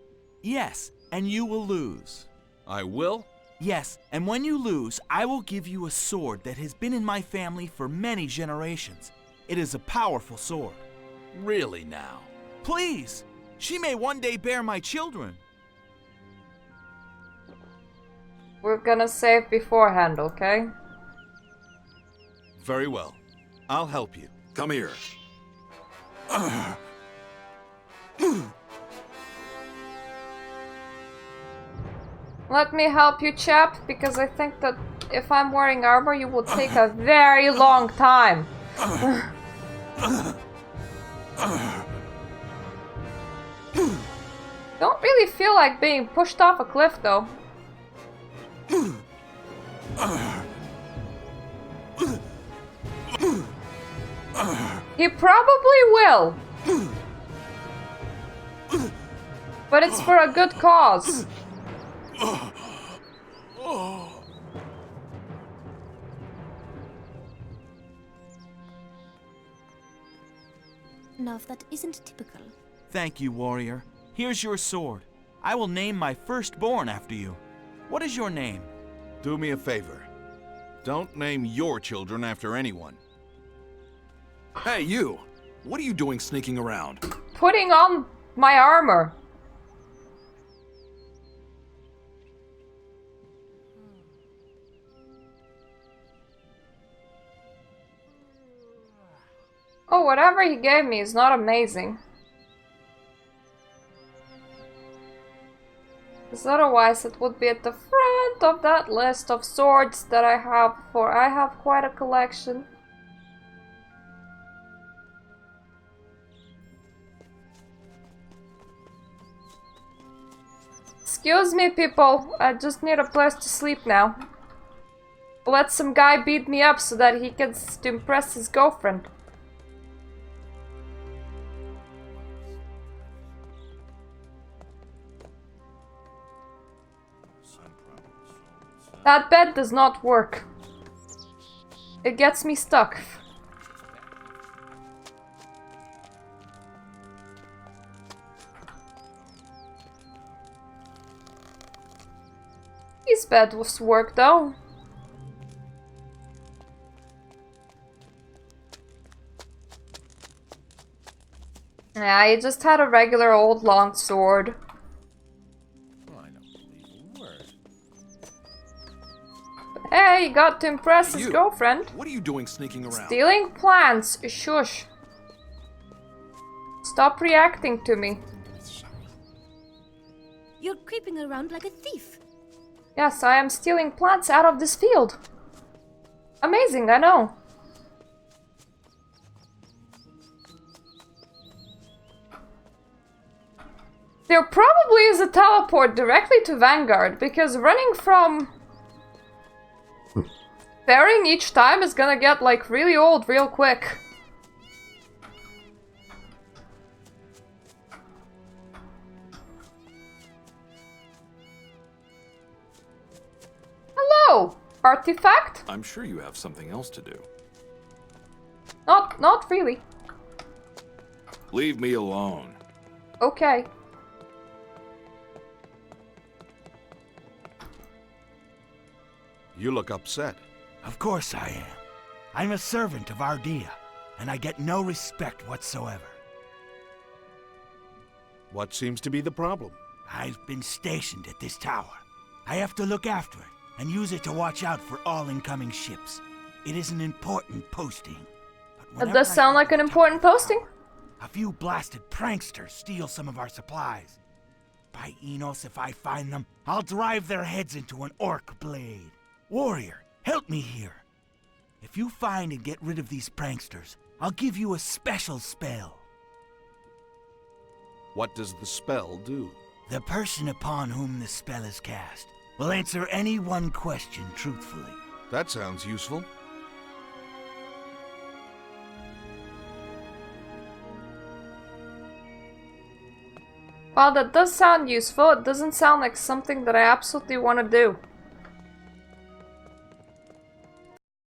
Yes, and you will lose. I will? Yes, and when you lose, I will give you a sword that has been in my family for many generations. It is a powerful sword. Really now? Please! She may one day bear my children. We're gonna save beforehand, okay? Very well. I'll help you. Come here. Let me help you, chap, because I think that if I'm wearing armor, you will take a very long time. Don't really feel like being pushed off a cliff, though. He probably will. But it's for a good cause. Now, that isn't typical. Thank you, warrior. Here's your sword. I will name my firstborn after you. What is your name? Do me a favor. Don't name your children after anyone. Hey, you! What are you doing sneaking around? Putting on my armor. Oh, whatever he gave me is not amazing. Because otherwise it would be at the front of that list of swords that I have, for I have quite a collection. Excuse me, people. I just need a place to sleep now. Let some guy beat me up so that he gets to impress his girlfriend. That bed does not work. It gets me stuck. His bed was work though. Yeah, he just had a regular old long sword. Well, I don't believe a word. Hey, he got to impress his girlfriend. What are you doing sneaking around? Stealing plants. Shush. Stop reacting to me. You're creeping around like a thief. Yes, I am stealing plants out of this field. Amazing, I know. There probably is a teleport directly to Vanguard, because running from ferrying each time is gonna get like really old real quick. Hello, artifact? I'm sure you have something else to do. Not really. Leave me alone. Okay. You look upset. Of course I am. I'm a servant of Ardea, and I get no respect whatsoever. What seems to be the problem? I've been stationed at this tower. I have to look after it, and use it to watch out for all incoming ships. It is an important posting. That does sound like an important posting. A few blasted pranksters steal some of our supplies. By Enos, if I find them, I'll drive their heads into an orc blade. Warrior, help me here. If you find and get rid of these pranksters, I'll give you a special spell. What does the spell do? The person upon whom the spell is cast will answer any one question truthfully. That sounds useful. While that does sound useful, it doesn't sound like something that I absolutely want to do.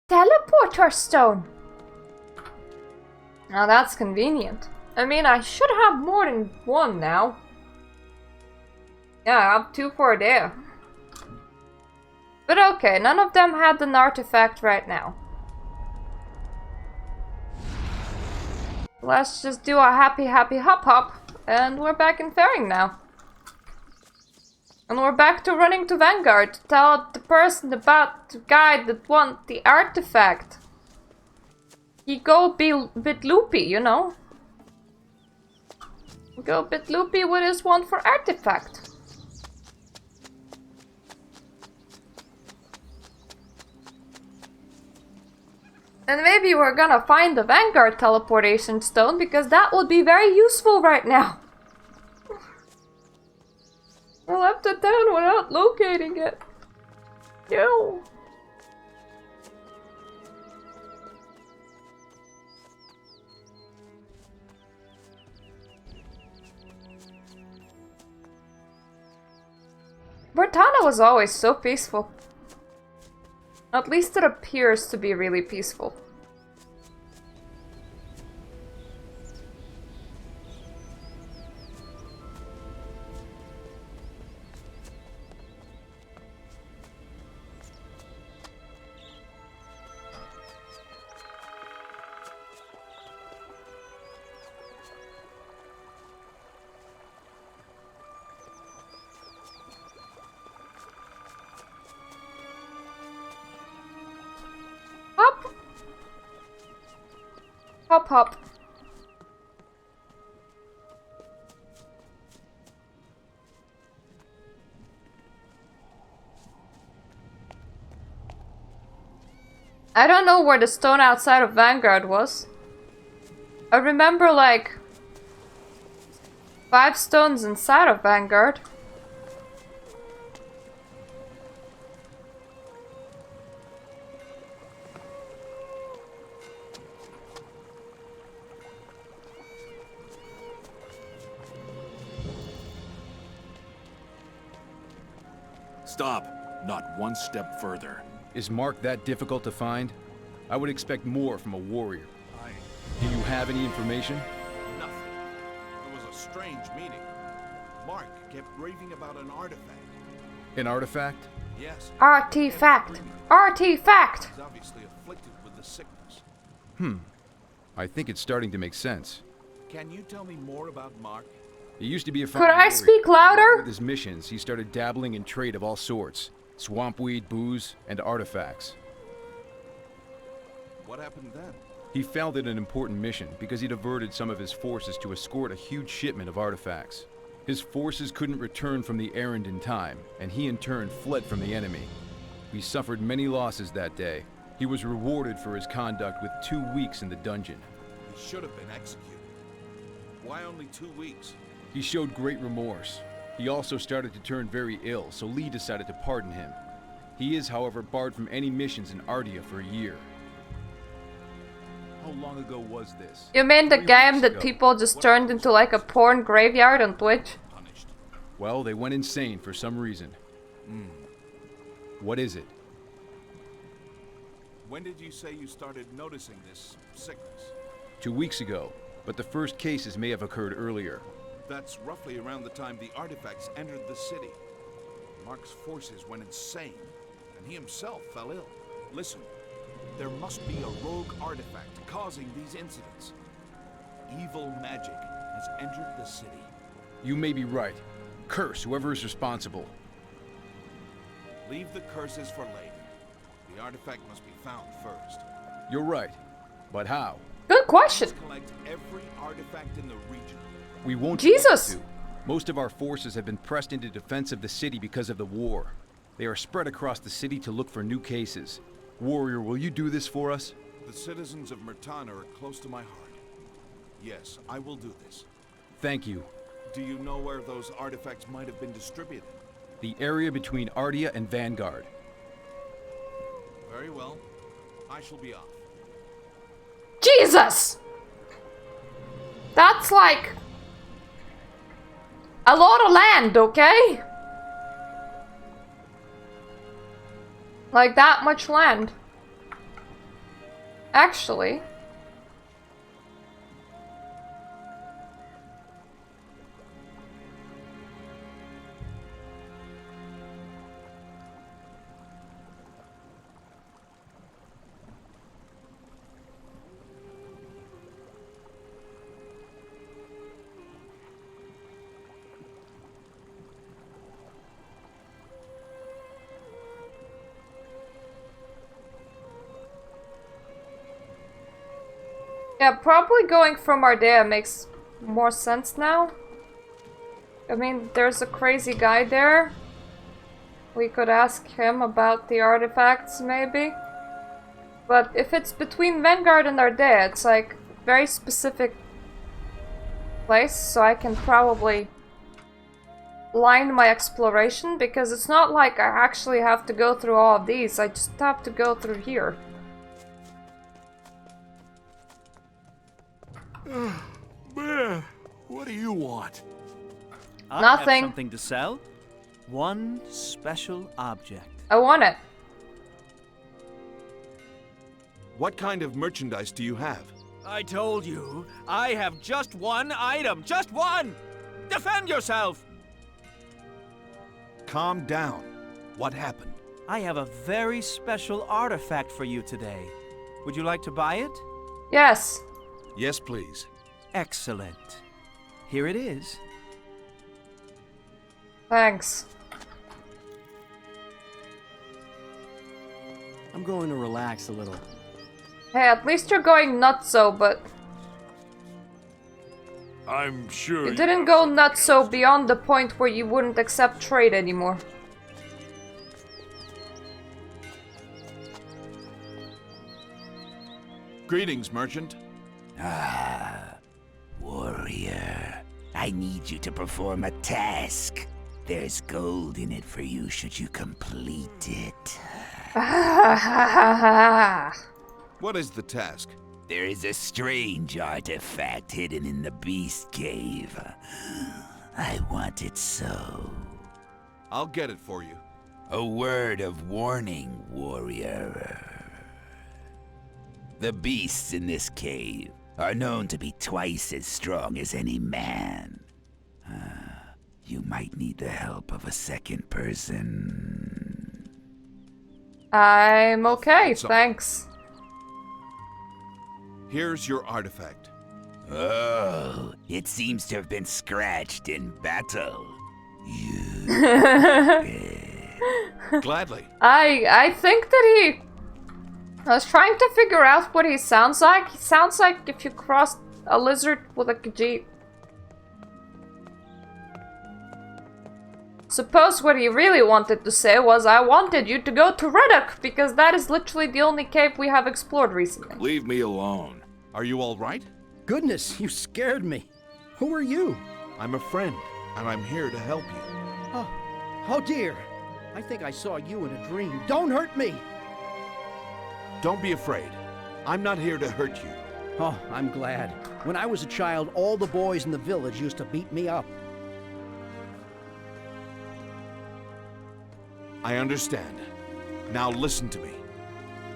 Teleporter stone! Now that's convenient. I mean, I should have more than one now. Yeah, I have 2 for a day. But okay, none of them had an artifact right now. Let's just do a happy hop hop, and we're back in ferrying now. And we're back to running to Vanguard to tell the person about the guy that want the artifact. You go be a bit loopy, you know. Go a bit loopy with his want for artifact. And maybe we're gonna find the Vanguard teleportation stone, because that would be very useful right now. I left it down without locating it. Yo. Myrtana was always so peaceful. At least it appears to be really peaceful. Hop hop. I don't know where the stone outside of Vanguard was. I remember like 5 stones inside of Vanguard. Stop. Not one step further. Is Mark that difficult to find? I would expect more from a warrior. Do you have any information? Nothing. It was a strange meeting. Mark kept raving about an artifact. An artifact? Yes. Artifact. Artifact. He's obviously afflicted with the sickness. I think it's starting to make sense. Can you tell me more about Mark? He used to be a Could I speak louder? With his missions, he started dabbling in trade of all sorts. Swampweed, booze, and artifacts. What happened then? He failed at an important mission because he diverted some of his forces to escort a huge shipment of artifacts. His forces couldn't return from the errand in time, and he in turn fled from the enemy. He suffered many losses that day. He was rewarded for his conduct with 2 weeks in the dungeon. He should have been executed. Why only 2 weeks? He showed great remorse. He also started to turn very ill, so Lee decided to pardon him. He is, however, barred from any missions in Ardia for a year. How long ago was this? You mean the 3 game weeks that ago. people just turned into like a porn graveyard on Twitch? Well, they went insane for some reason. What is it? When did you say you started noticing this sickness? 2 weeks ago, but the first cases may have occurred earlier. That's roughly around the time the artifacts entered the city. Mark's forces went insane, and he himself fell ill. Listen, there must be a rogue artifact causing these incidents. Evil magic has entered the city. You may be right. Curse whoever is responsible. Leave the curses for later. The artifact must be found first. You're right. But how? Good question. Let's collect every artifact in the region. We won't Jesus! be able to. Most of our forces have been pressed into defense of the city because of the war. They are spread across the city to look for new cases. Warrior, will you do this for us? The citizens of Myrtana are close to my heart. Yes, I will do this. Thank you. Do you know where those artifacts might have been distributed? The area between Ardia and Vanguard. Very well. I shall be off. Jesus! That's like a lot of land, okay? Like that much land. Actually. Yeah, probably going from Ardea makes more sense now. I mean, there's a crazy guy there. We could ask him about the artifacts, maybe. But if it's between Vanguard and Ardea, it's like very specific place, so I can probably line my exploration, because it's not like I actually have to go through all of these, I just have to go through here. Man, what do you want? I Nothing. have something to sell. One special object. I want it. What kind of merchandise do you have? I told you, I have just one item. Just one! Defend yourself! Calm down. What happened? I have a very special artifact for you today. Would you like to buy it? Yes. Yes, please. Excellent. Here it is. Thanks. I'm going to relax a little. Hey, at least you're going nutso, but I'm sure you didn't go nutso beyond the point where you wouldn't accept trade anymore. Greetings, merchant. Ah, warrior. I need you to perform a task. There's gold in it for you should you complete it. What is the task? There is a strange artifact hidden in the beast cave. I want it so. I'll get it for you. A word of warning, warrior. The beasts in this cave are known to be twice as strong as any man. You might need the help of a second person. I'm okay, thanks. Here's your artifact. Oh, it seems to have been scratched in battle. Gladly. I think that I was trying to figure out what he sounds like. He sounds like if you crossed a lizard with a Khajiit. Suppose what he really wanted to say was, I wanted you to go to Reddock, because that is literally the only cave we have explored recently. Leave me alone. Are you all right? Goodness, you scared me. Who are you? I'm a friend, and I'm here to help you. Oh dear. I think I saw you in a dream. Don't hurt me! Don't be afraid. I'm not here to hurt you. Oh, I'm glad. When I was a child, all the boys in the village used to beat me up. I understand. Now listen to me.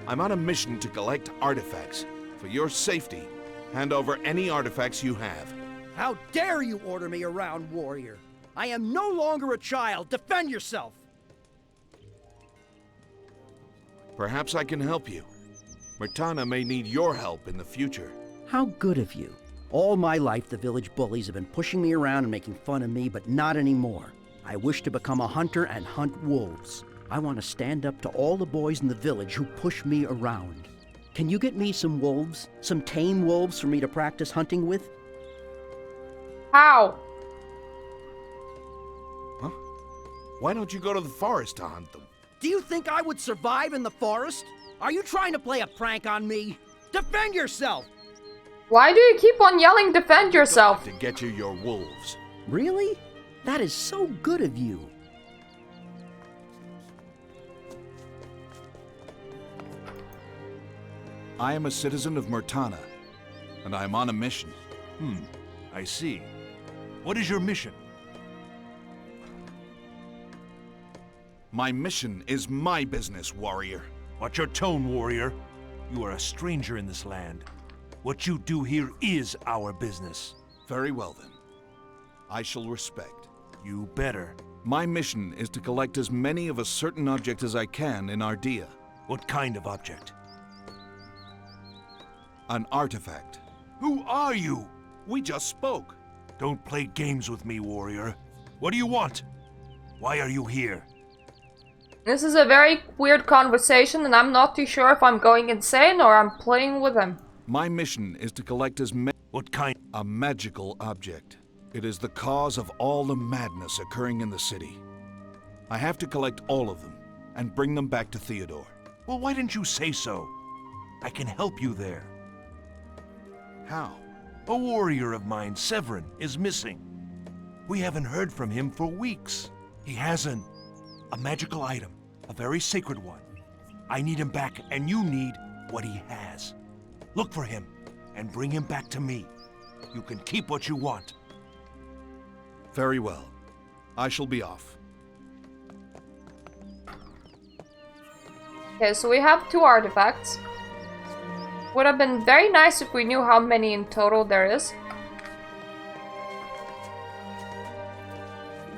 I'm on a mission to collect artifacts. For your safety, hand over any artifacts you have. How dare you order me around, warrior? I am no longer a child. Defend yourself! Perhaps I can help you. Myrtana may need your help in the future. How good of you. All my life, the village bullies have been pushing me around and making fun of me, but not anymore. I wish to become a hunter and hunt wolves. I want to stand up to all the boys in the village who push me around. Can you get me some wolves? Some tame wolves for me to practice hunting with? How? Huh? Why don't you go to the forest to hunt them? Do you think I would survive in the forest? Are you trying to play a prank on me? Defend yourself! Why do you keep on yelling, defend yourself? To get you your wolves. Really? That is so good of you. I am a citizen of Myrtana, and I am on a mission. I see. What is your mission? My mission is my business, warrior. Watch your tone, warrior. You are a stranger in this land. What you do here is our business. Very well, then. I shall respect. You better. My mission is to collect as many of a certain object as I can in Ardea. What kind of object? An artifact. Who are you? We just spoke. Don't play games with me, warrior. What do you want? Why are you here? This is a very weird conversation, and I'm not too sure if I'm going insane or I'm playing with him. My mission is to collect as many... What kind? A magical object. It is the cause of all the madness occurring in the city. I have to collect all of them and bring them back to Theodore. Well, why didn't you say so? I can help you there. How? A warrior of mine, Severin, is missing. We haven't heard from him for weeks. He has a magical item, a very sacred one. I need him back, and you need what he has. Look for him, and bring him back to me. You can keep what you want. Very well. I shall be off. Okay, so we have 2 artifacts. Would have been very nice if we knew how many in total there is.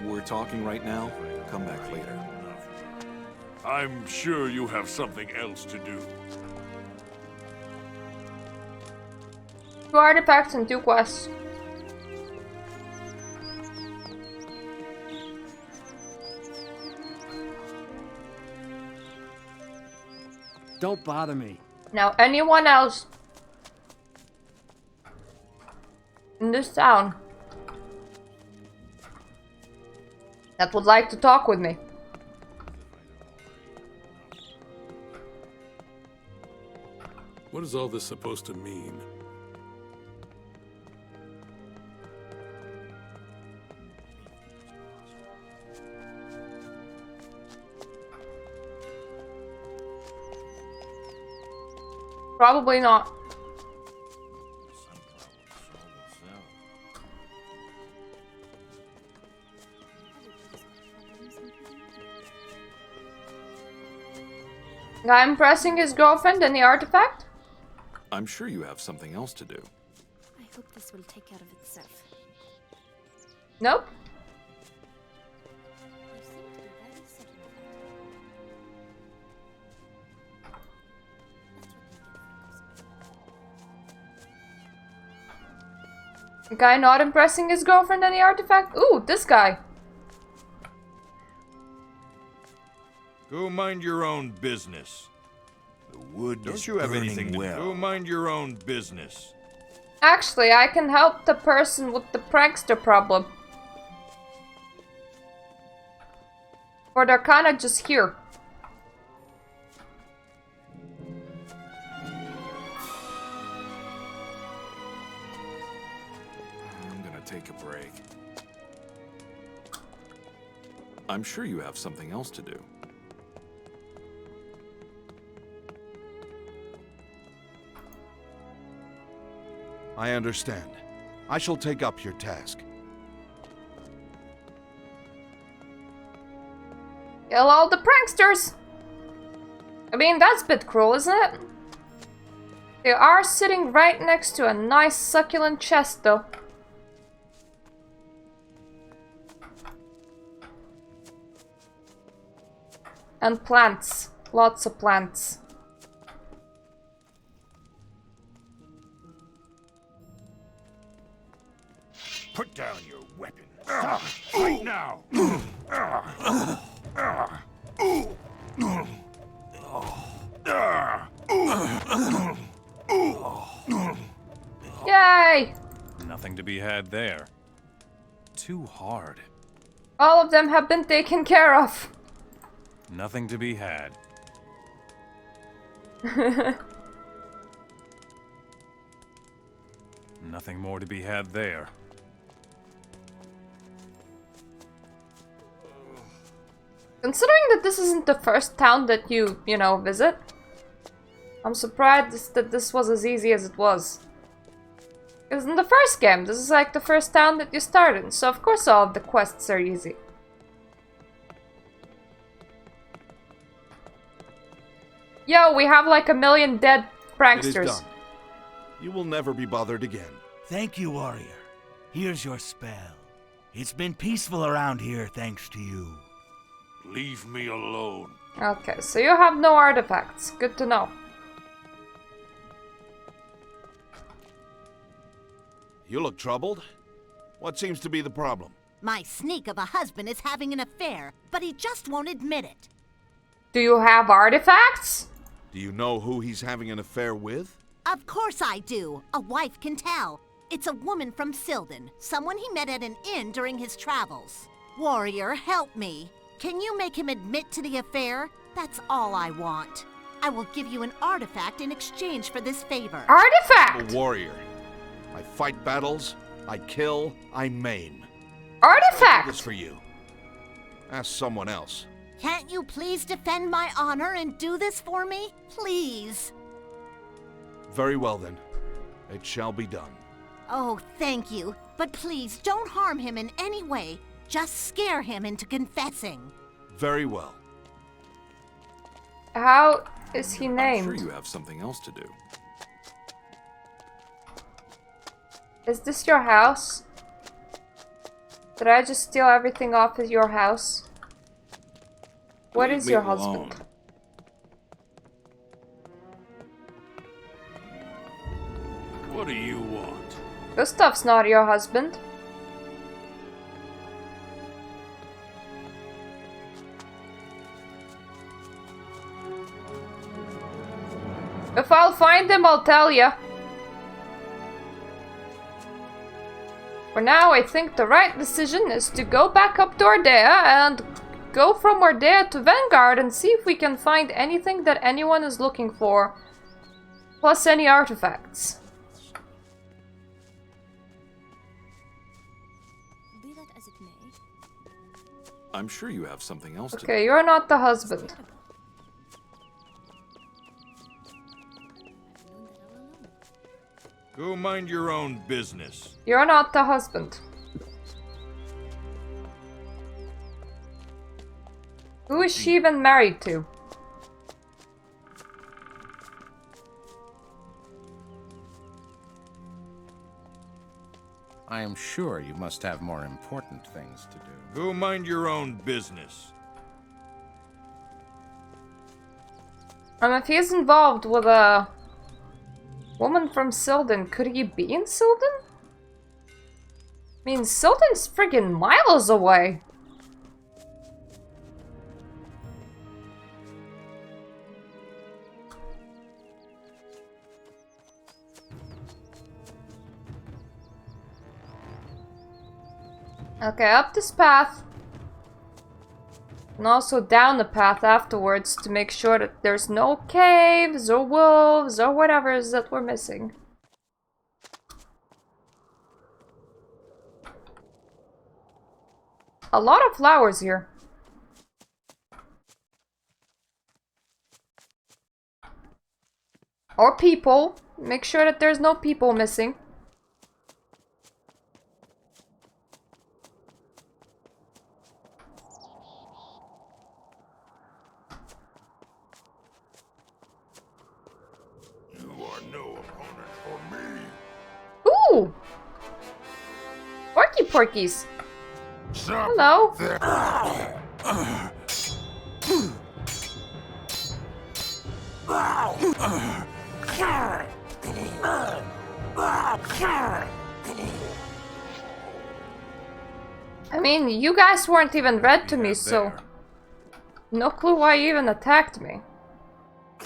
We're talking right now. Come back later. I'm sure you have something else to do. 2 artifacts and 2 quests. Don't bother me. Now, anyone else in this town that would like to talk with me? What is all this supposed to mean? Probably not. Guy impressing his girlfriend and the artifact? I'm sure you have something else to do. I hope this will take care of itself. Nope. Guy not impressing his girlfriend and the artifact? Ooh, this guy. Go mind your own business. The wood Don't is you have burning anything to well. Go mind your own business. Actually, I can help the person with the prankster problem. Or they're kinda just here. I'm gonna take a break. I'm sure you have something else to do. I understand. I shall take up your task. Kill all the pranksters! I mean, that's a bit cruel, isn't it? They are sitting right next to a nice succulent chest, though. And plants. Lots of plants. Put down your weapon. Right now. Yay! Nothing to be had there. Too hard. All of them have been taken care of. Nothing to be had. Nothing more to be had there. Considering that this isn't the first town that you know, visit, I'm surprised that this was as easy as it was. Because in the first game, this is like the first town that you start in, so of course all of the quests are easy. Yo, we have like 1 million dead pranksters. It is done. You will never be bothered again. Thank you, warrior. Here's your spell. It's been peaceful around here thanks to you. Leave me alone. Okay, so you have no artifacts. Good to know. You look troubled. What seems to be the problem? My sneak of a husband is having an affair, but he just won't admit it. Do you have artifacts? Do you know who he's having an affair with? Of course I do. A wife can tell. It's a woman from Sylvan, someone he met at an inn during his travels. Warrior, help me. Can you make him admit to the affair? That's all I want. I will give you an artifact in exchange for this favor. Artifact? I'm a warrior. I fight battles, I kill, I maim. Artifact! I do this for you. Ask someone else. Can't you please defend my honor and do this for me? Please. Very well then. It shall be done. Oh, thank you. But please don't harm him in any way. Just scare him into confessing. Very well. How is he named? I'm sure you have something else to do. Is this your house? Did I just steal everything off of your house? What is your husband? What do you want? Gustav's not your husband. If I'll find him, I'll tell ya. For now, I think the right decision is to go back up to Ardea and go from Ardea to Vanguard and see if we can find anything that anyone is looking for. Plus any artifacts. Be that as it may. I'm sure you have something else to do. Okay, you're not the husband. Go mind your own business. You're not the husband. Who is she even married to? I am sure you must have more important things to do. Go mind your own business. If he's involved with a woman from Sildon, could he be in Sildon? I mean, Sildon's friggin' miles away. Okay, up this path. And also down the path afterwards to make sure that there's no caves or wolves or whatever is that we're missing. A lot of flowers here. Or people. Make sure that there's no people missing. Ooh! Porkies. Hello. I mean, you guys weren't even red to me, so no clue why you even attacked me.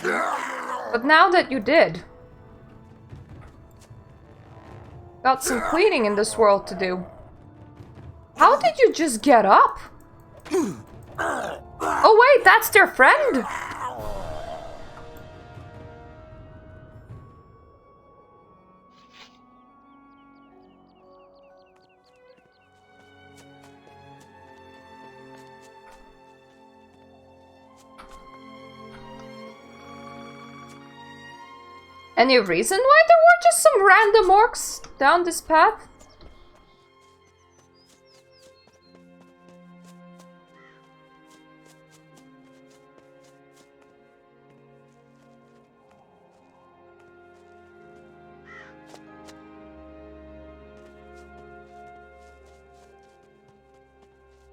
But now that you did, got some cleaning in this world to do. How did you just get up? Oh wait, that's their friend! Any reason why there were just some random orcs down this path?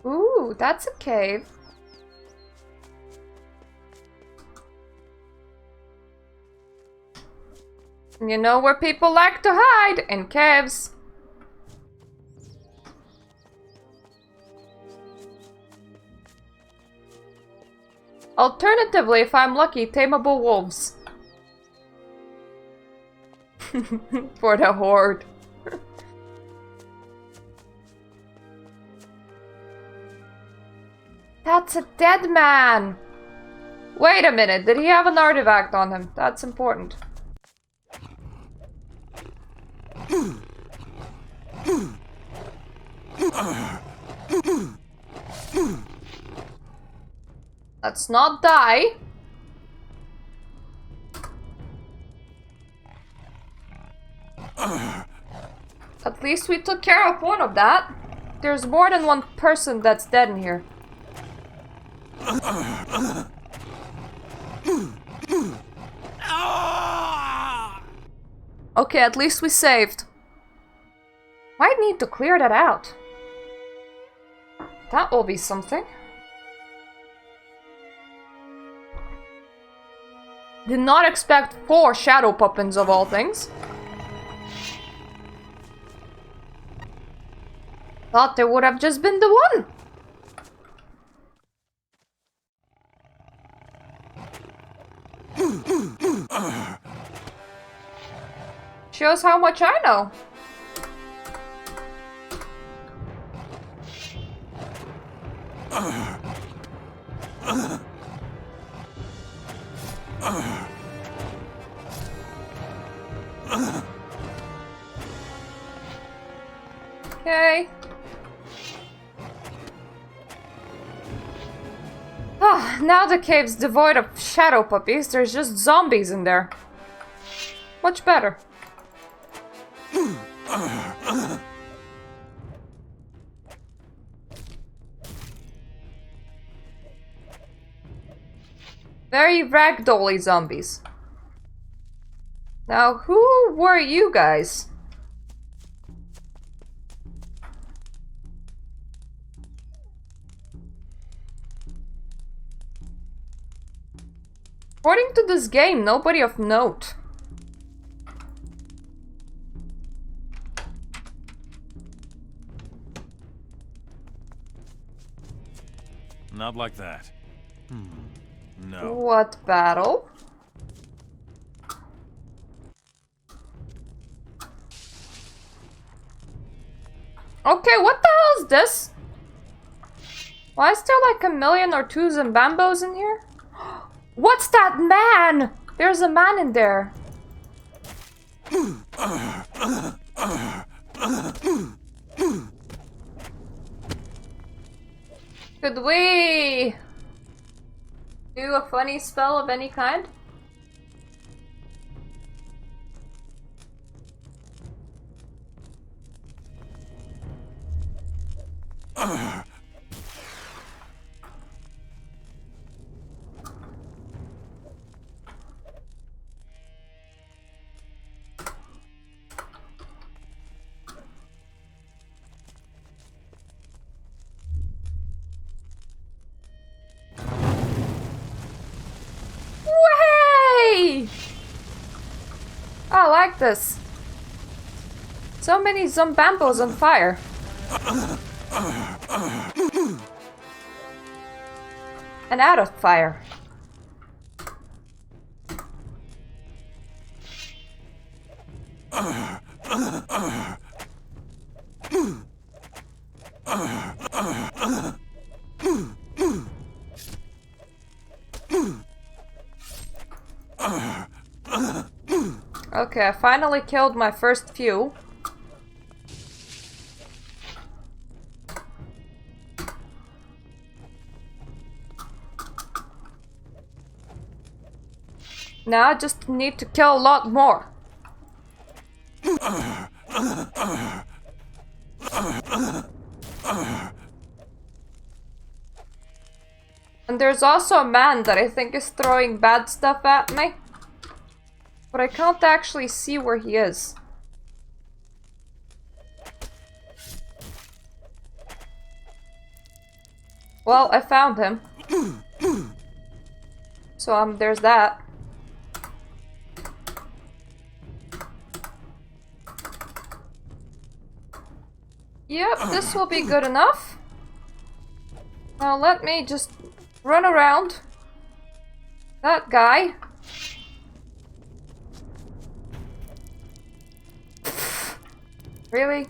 Ooh, that's a cave. You know where people like to hide? In caves. Alternatively, if I'm lucky, tameable wolves. For the horde. That's a dead man! Wait a minute, did he have an artifact on him? That's important. Let's not die. At least we took care of one of that. There's more than one person that's dead in here. Okay, at least we saved. Might need to clear that out. That will be something. Did not expect 4 shadow puppets of all things. Thought there would have just been the one. Shows how much I know. Okay. Ah, now the cave's devoid of shadow puppies. There's just zombies in there. Much better. Very ragdolly zombies. Now, who were you guys? According to this game, nobody of note. Not like that. No. What battle? Okay, what the hell is this? Why is there like a million or two Zimbambos in here? What's that man? There's a man in there. Could we do a funny spell of any kind? Way! I like this. So many Zombambos on fire. And out of fire. Okay, I finally killed my first few. Now I just need to kill a lot more. And there's also a man that I think is throwing bad stuff at me. But I can't actually see where he is. Well, I found him. So there's that. Yep, this will be good enough. Now let me just run around that guy. Really?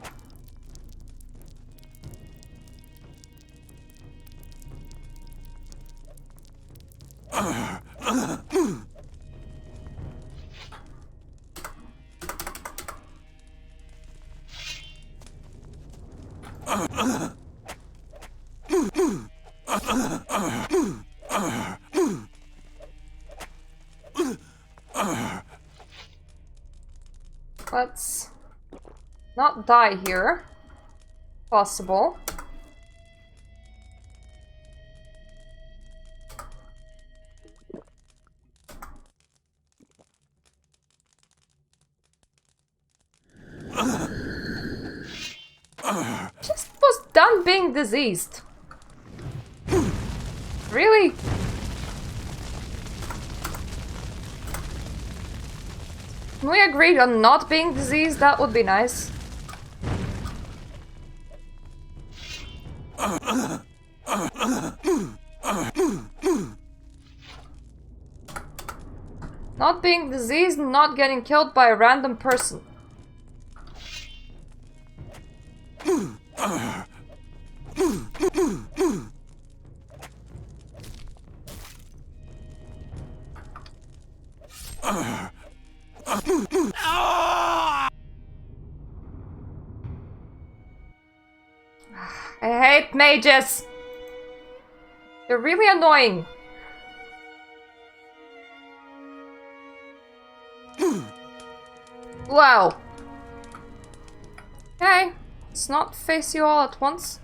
Let's not die here. Possible. Just was done being diseased. Really? Can we agree on not being diseased? That would be nice. Not being diseased and not getting killed by a random person. I hate mages. They're really annoying. Wow. Okay, let's not face you all at once.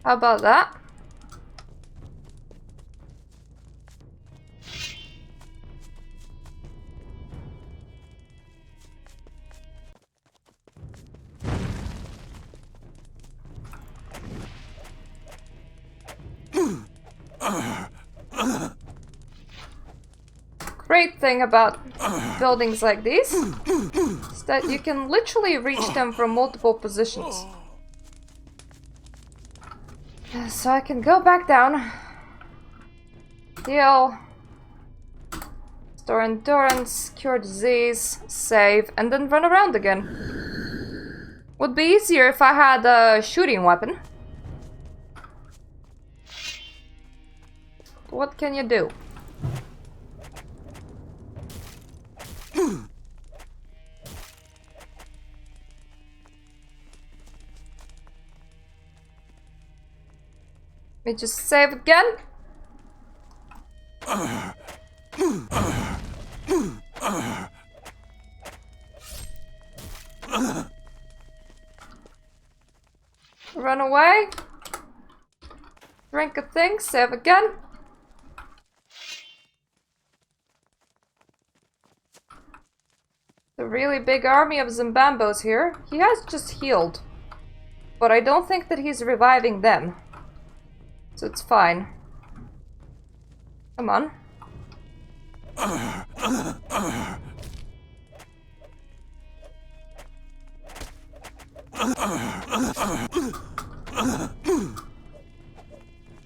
How about that? great thing about buildings like these is that you can literally reach them from multiple positions. So I can go back down, heal, store endurance, cure disease, save, and then run around again. Would be easier if I had a shooting weapon. What can you do? Let me just save again. Run away. Drink a thing, save again. The really big army of Zimbambos here. He has just healed. But I don't think that he's reviving them. So it's fine. Come on.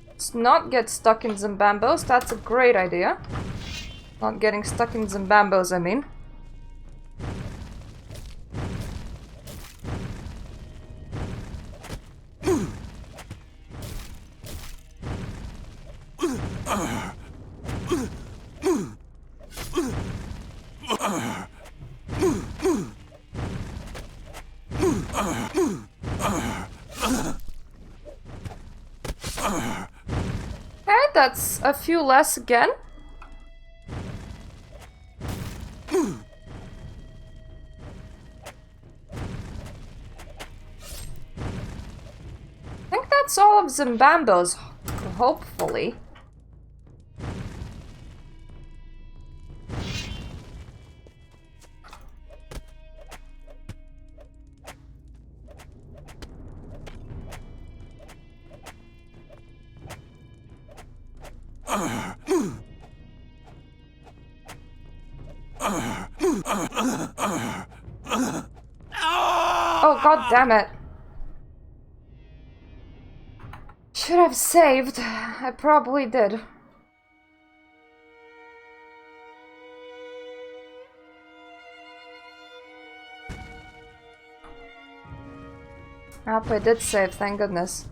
Let's not get stuck in Zimbambos. That's a great idea. Not getting stuck in Zimbambos, I mean. Okay, that's a few less again. I think that's all of Zimbambos, hopefully. Oh, god damn it. Should have saved. I probably did. I hope I did save, thank goodness.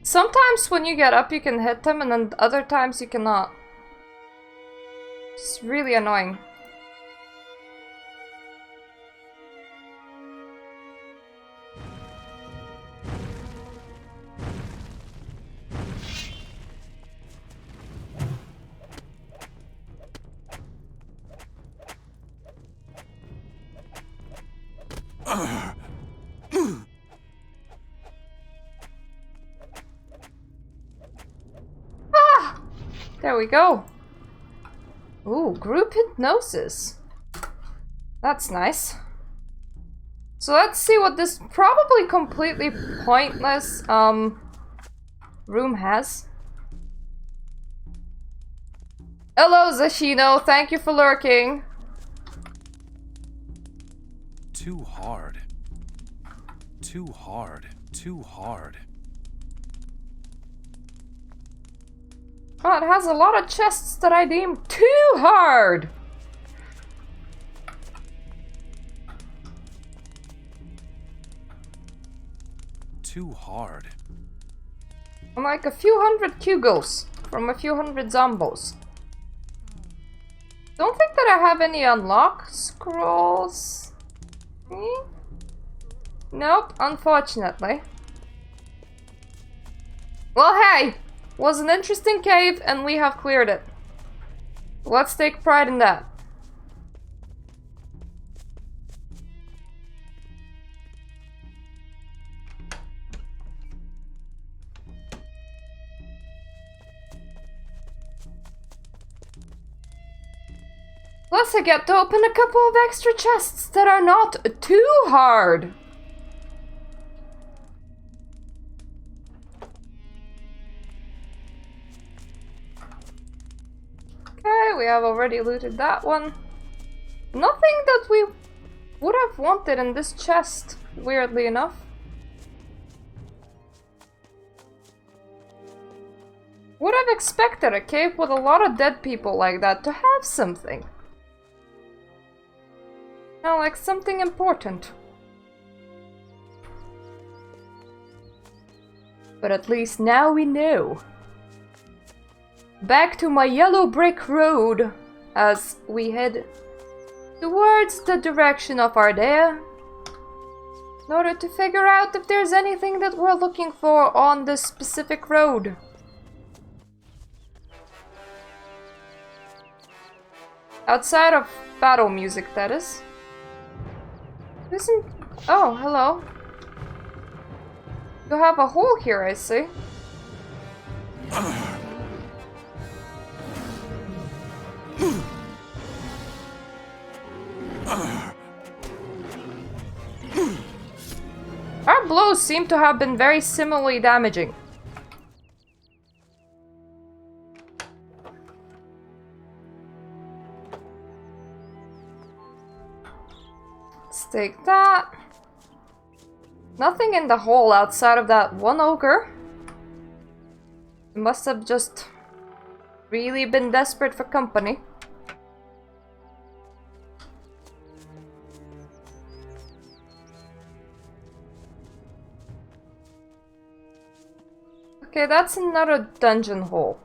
Sometimes when you get up you can hit them and then other times you cannot. It's really annoying. There we go. Ooh, group hypnosis. That's nice. So let's see what this probably completely pointless room has. Hello, Zashino. Thank you for lurking. Too hard. Too hard. Too hard. Oh, it has a lot of chests that I deem too hard. Too hard. I'm like a few hundred Kugels from a few hundred Zombos. Don't think that I have any unlock scrolls. Nope, unfortunately. Well, hey! Was an interesting cave and we have cleared it. Let's take pride in that. Plus I get to open a couple of extra chests that are not too hard. Okay, we have already looted that one. Nothing that we would have wanted in this chest, weirdly enough. Would have expected a cave with a lot of dead people like that to have something. Now, like something important. But at least now we know. Back to my yellow brick road as we head towards the direction of Ardea in order to figure out if there's anything that we're looking for on this specific road. Outside of battle music, that is. Isn't... Oh, hello. You have a hole here, I see. Our blows seem to have been very similarly damaging. Let's take that. Nothing in the hole outside of that one ogre. He must have just really been desperate for company. Okay, that's another dungeon hole.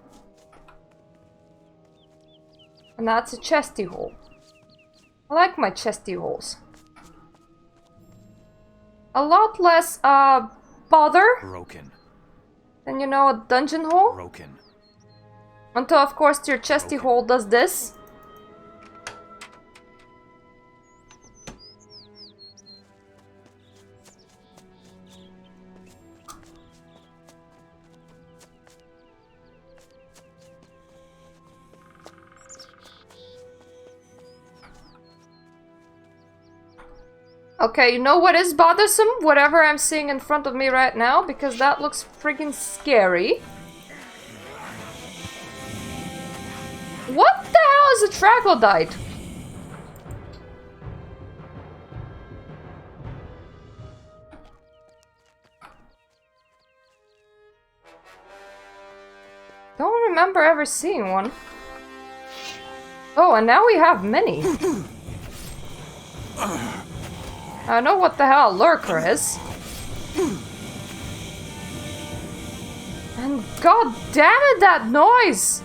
And that's a chesty hole. I like my chesty holes. A lot less, bother. Broken. Than, you know, a dungeon hole. Broken. Until, of course, your chesty hole does this. Okay, you know what is bothersome? Whatever I'm seeing in front of me right now, because that looks friggin' scary. What the hell is a troglodyte? Don't remember ever seeing one. Oh, and now we have many. I know what the hell a lurker is. And god damn it, that noise!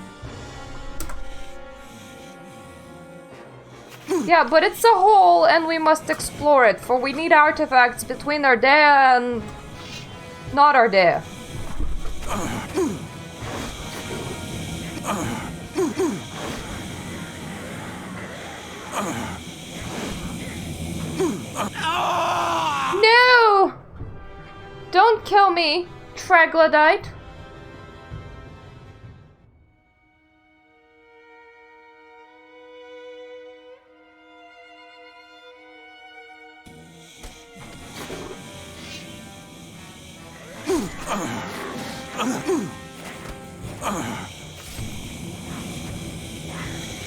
Yeah, but it's a hole and we must explore it, for we need artifacts between Ardea and not Ardea. No! Don't kill me, troglodyte.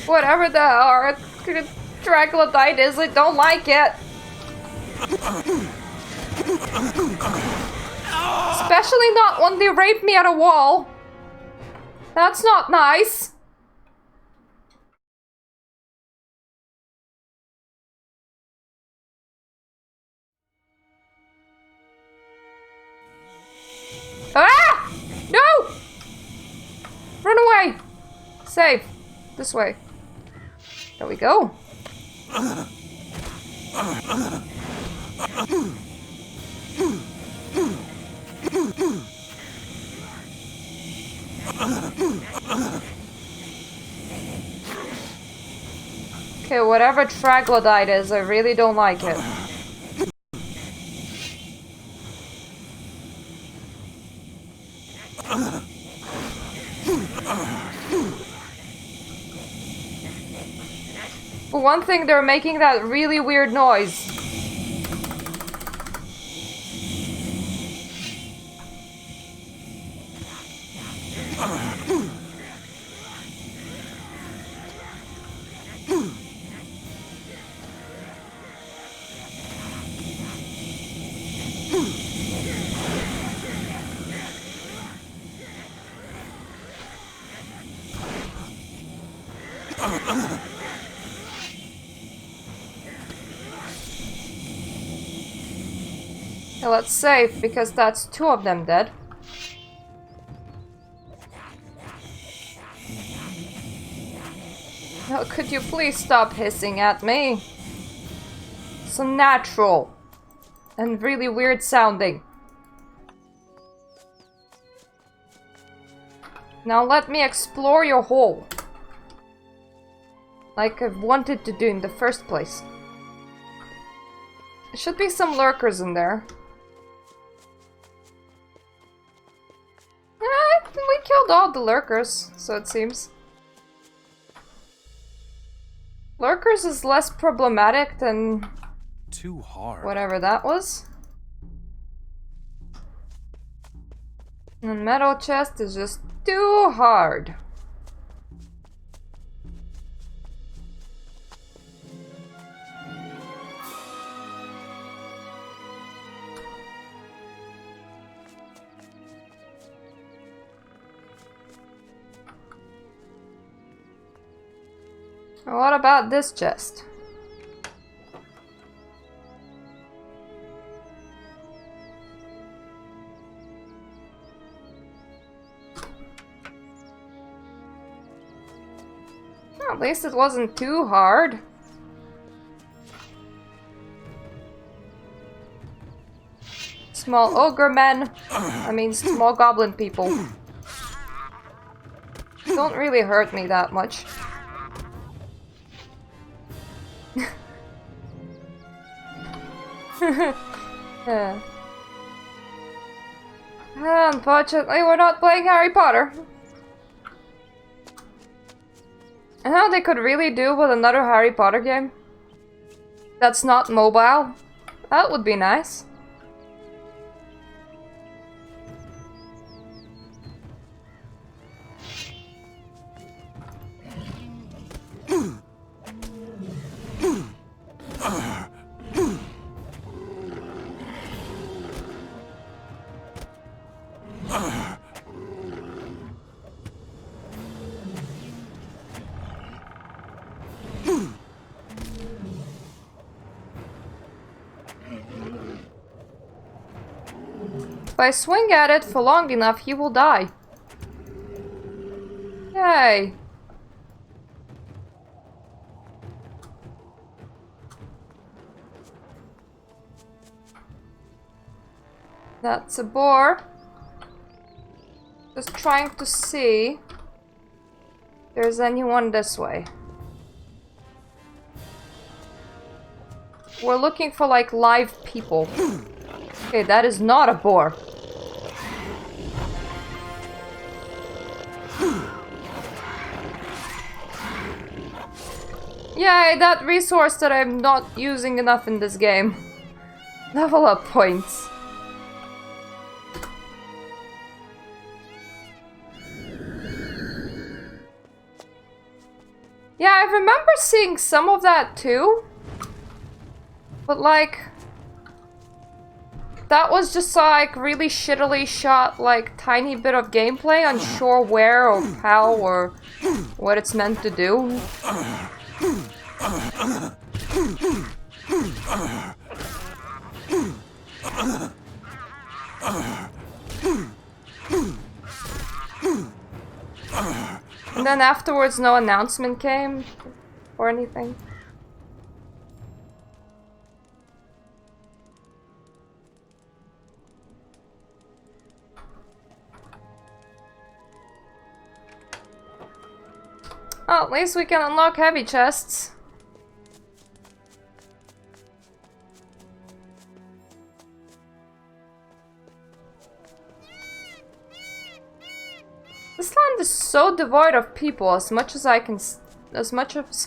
Whatever the hell troglodyte is, I don't like it. Especially not when they rape me at a wall. That's not nice. Ah! No! Run away! Save. This way. There we go. Okay, whatever troglodyte is, I really don't like it. one thing, they're making that really weird noise. Okay, let's save, because that's 2 of them dead. Oh, could you please stop hissing at me? So natural. And really weird sounding. Now let me explore your hole. Like I wanted to do in the first place. There should be some lurkers in there. We killed all the lurkers, so it seems. Lurkers is less problematic than... Too hard. Whatever that was. And metal chest is just too hard. What about this chest? At least it wasn't too hard. Small ogre men. I mean, small goblin people. Don't really hurt me that much. Unfortunately, we're not playing Harry Potter. And how they could really do with another Harry Potter game that's not mobile. That would be nice. If I swing at it for long enough, he will die. Yay! That's a boar. Just trying to see if there's anyone this way. We're looking for like live people. Okay, that is not a boar. Yay, that resource that I'm not using enough in this game. Level up points. Yeah, I remember seeing some of that too. But like... that was just like really shittily shot, like tiny bit of gameplay, unsure where or how or what it's meant to do. And then afterwards no announcement came or anything. Oh, at least we can unlock heavy chests. This land is so devoid of people, as much as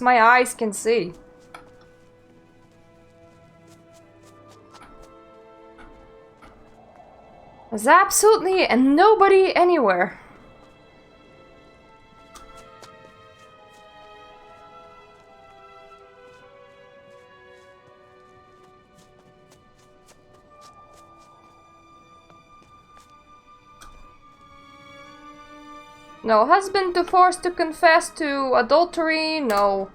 my eyes can see. There's absolutely nobody anywhere. No husband to force to confess to adultery, no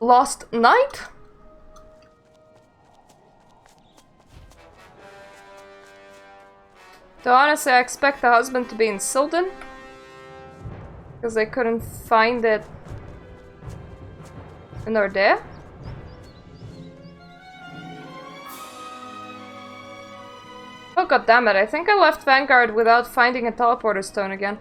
lost knight? Though honestly, I expect the husband to be in Sylvan. Because I couldn't find it in Nordea. Oh god damn it, I think I left Vanguard without finding a teleporter stone again.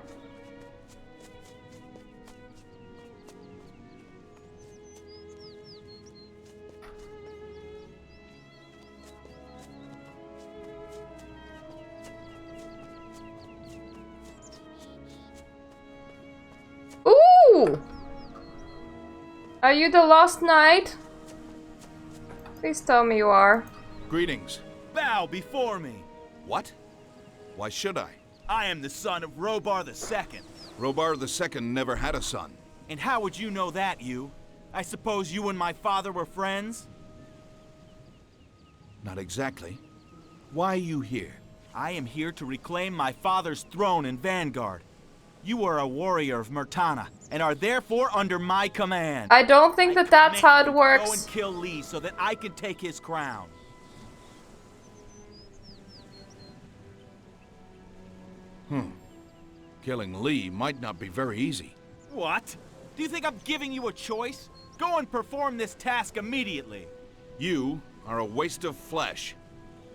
Ooh! Are you the Lost Knight? Please tell me you are. Greetings. Bow before me. What? Why should I? I am the son of Robar II. Robar II never had a son. And how would you know that, you? I suppose you and my father were friends? Not exactly. Why are you here? I am here to reclaim my father's throne in Vanguard. You are a warrior of Myrtana, and are therefore under my command. I don't think that that's how it works. Go and kill Lee so that I can take his crown. Killing Lee might not be very easy. What? Do you think I'm giving you a choice? Go and perform this task immediately. You are a waste of flesh.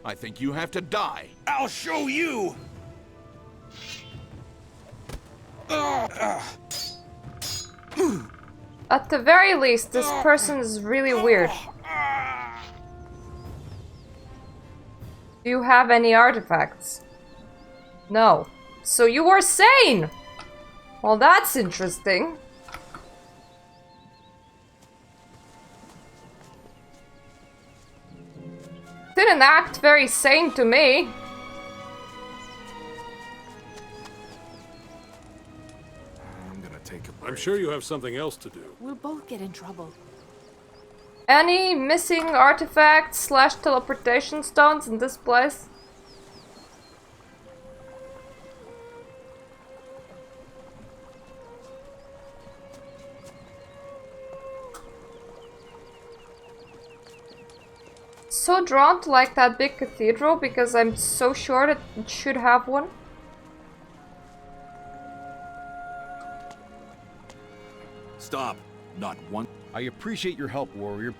I think you have to die. I'll show you! At the very least, this person is really weird. Do you have any artifacts? No. So you were sane! Well, that's interesting. Didn't act very sane to me. I'm sure you have something else to do. We'll both get in trouble. Any missing artifacts slash teleportation stones in this place? So drawn to like that big cathedral because I'm so sure that it should have one. Stop. Not one. I appreciate your help, warrior.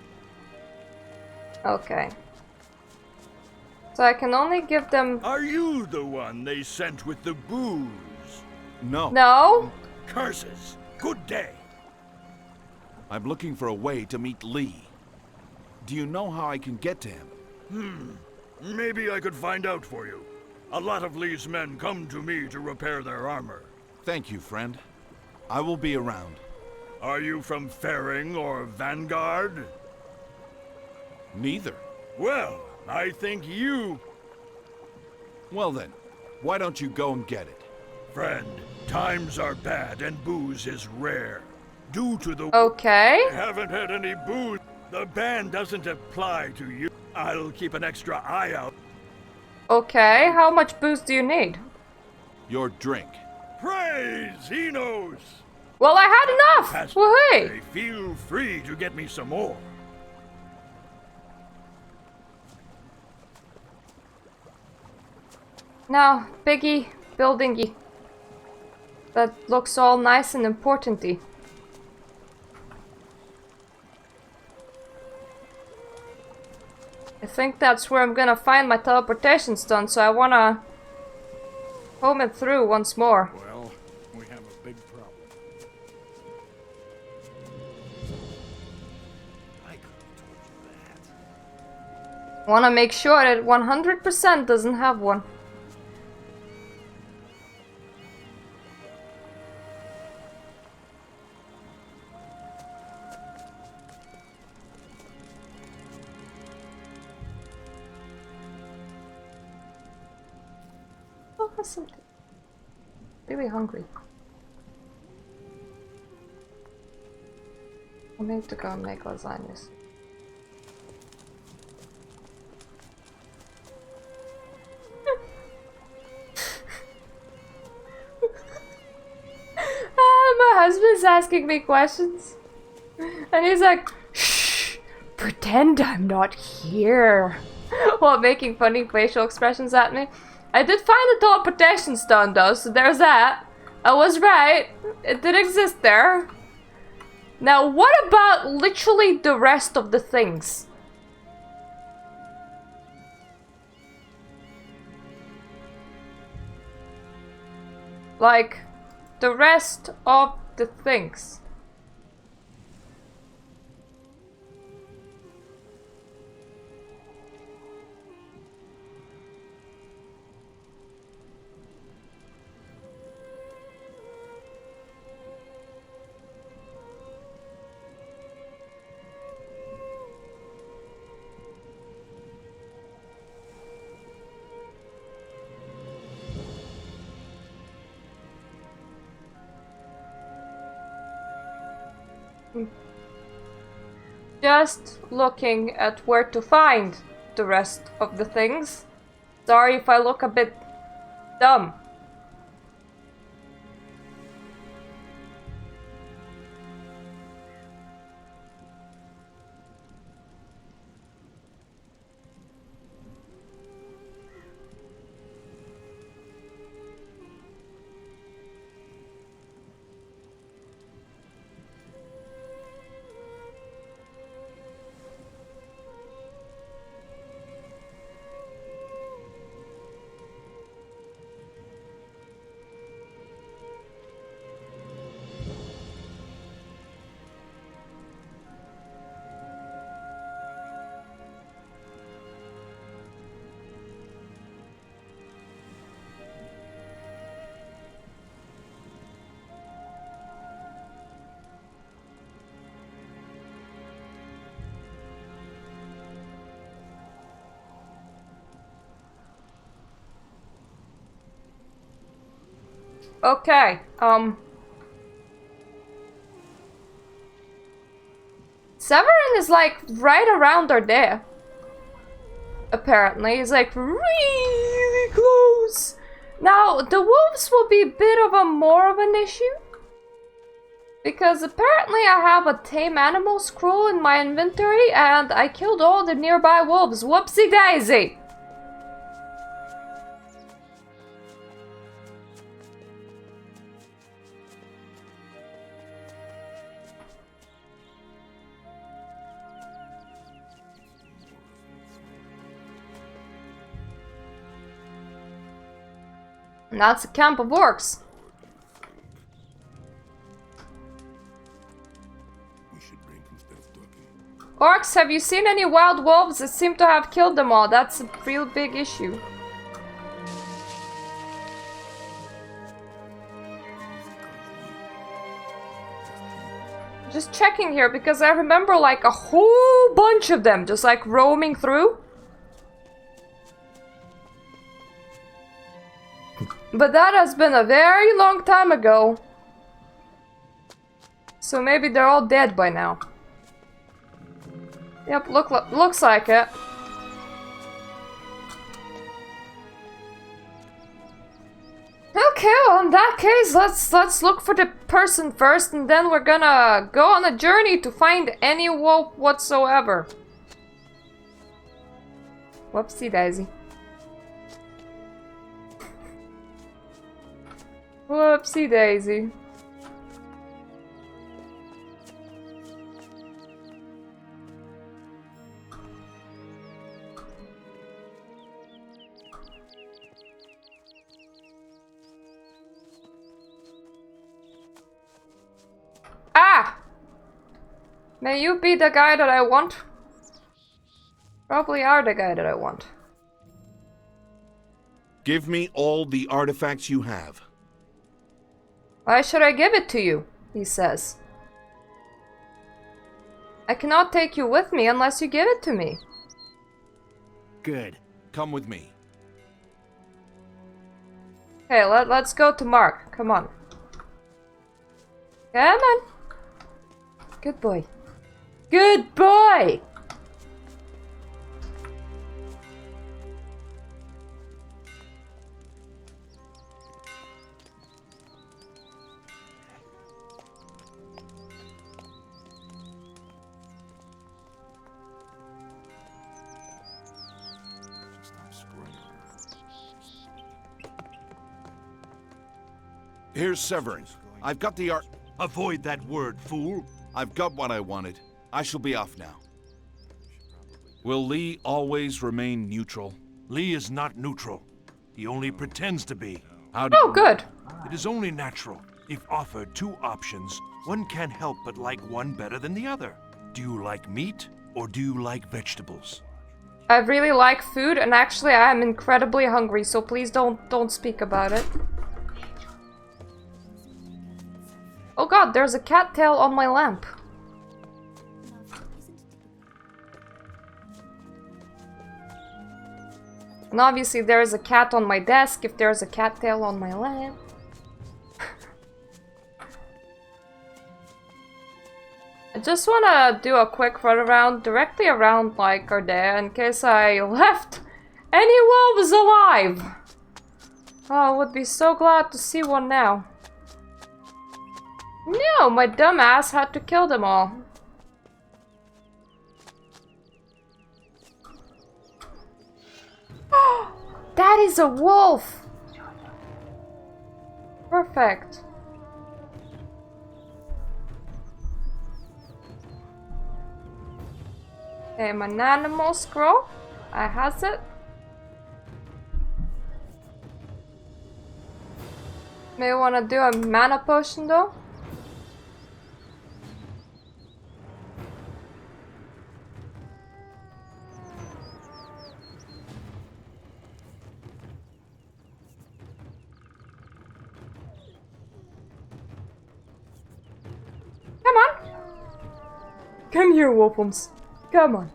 Okay. So I can only give them... Are you the one they sent with the booze? No. No? Curses. Good day. I'm looking for a way to meet Lee. Do you know how I can get to him? Maybe I could find out for you. A lot of Lee's men come to me to repair their armor. Thank you, friend. I will be around. Are you from Faring or Vanguard? Neither. Well, I think you... Well then, why don't you go and get it? Friend, times are bad and booze is rare. Due to the... Okay. I haven't had any booze. The ban doesn't apply to you. I'll keep an extra eye out. Okay, how much booze do you need? Your drink. Praise, he knows. Well, I had enough! Woohoo! Feel free to get me some more. Now, biggie, buildingy. That looks all nice and important-y. I think that's where I'm gonna find my teleportation stone, so I wanna comb it through once more. Well, we have a big problem. I could have told you that. Wanna make sure that 100% doesn't have one. want something. Really hungry. I need to go and make lasagnas. My husband's asking me questions. And he's like, shh, pretend I'm not here. While making funny facial expressions at me. I did find a teleportation stone though, so there's that. I was right. It did exist there. Now what about literally the rest of the things? Like, the rest of the things. Just looking at where to find the rest of the things. Sorry if I look a bit dumb. Okay, Severin is like right around or there. Apparently, he's like really close. Now, the wolves will be a bit of a more of an issue. Because apparently I have a tame animal scroll in my inventory and I killed all the nearby wolves. Whoopsie daisy! Now it's a camp of orcs. Orcs, have you seen any wild wolves that seem to have killed them all? That's a real big issue. Just checking here because I remember like a whole bunch of them just like roaming through. But that has been a very long time ago. So maybe they're all dead by now. Yep, looks like it. Okay, well in that case, let's look for the person first, and then we're gonna go on a journey to find any wolf whatsoever. Whoopsie daisy. Whoopsie daisy. Ah! May you be the guy that I want? Probably are the guy that I want. Give me all the artifacts you have. Why should I give it to you? He says. I cannot take you with me unless you give it to me. Good. Come with me. Okay, let's go to Mark. Come on. Come on. Good boy. Good boy! Here's Severin. I've got the art. Avoid that word, fool. I've got what I wanted. I shall be off now. Will Lee always remain neutral? Lee is not neutral. He only pretends to be. Oh, good. It is only natural. If offered two options, one can't help but like one better than the other. Do you like meat or do you like vegetables? I really like food, and actually I am incredibly hungry, so please don't speak about it. Oh god, there's a cattail on my lamp. And obviously there is a cat on my desk if there's a cattail on my lamp. I just wanna do a quick run around, directly around like Ardea, in case I left any wolves alive. Oh, I would be so glad to see one now. No, my dumb ass had to kill them all. That is a wolf! Perfect. Okay, my animal scroll. I has it. May wanna do a mana potion though. Come on! Come here, Wolfums. Come on.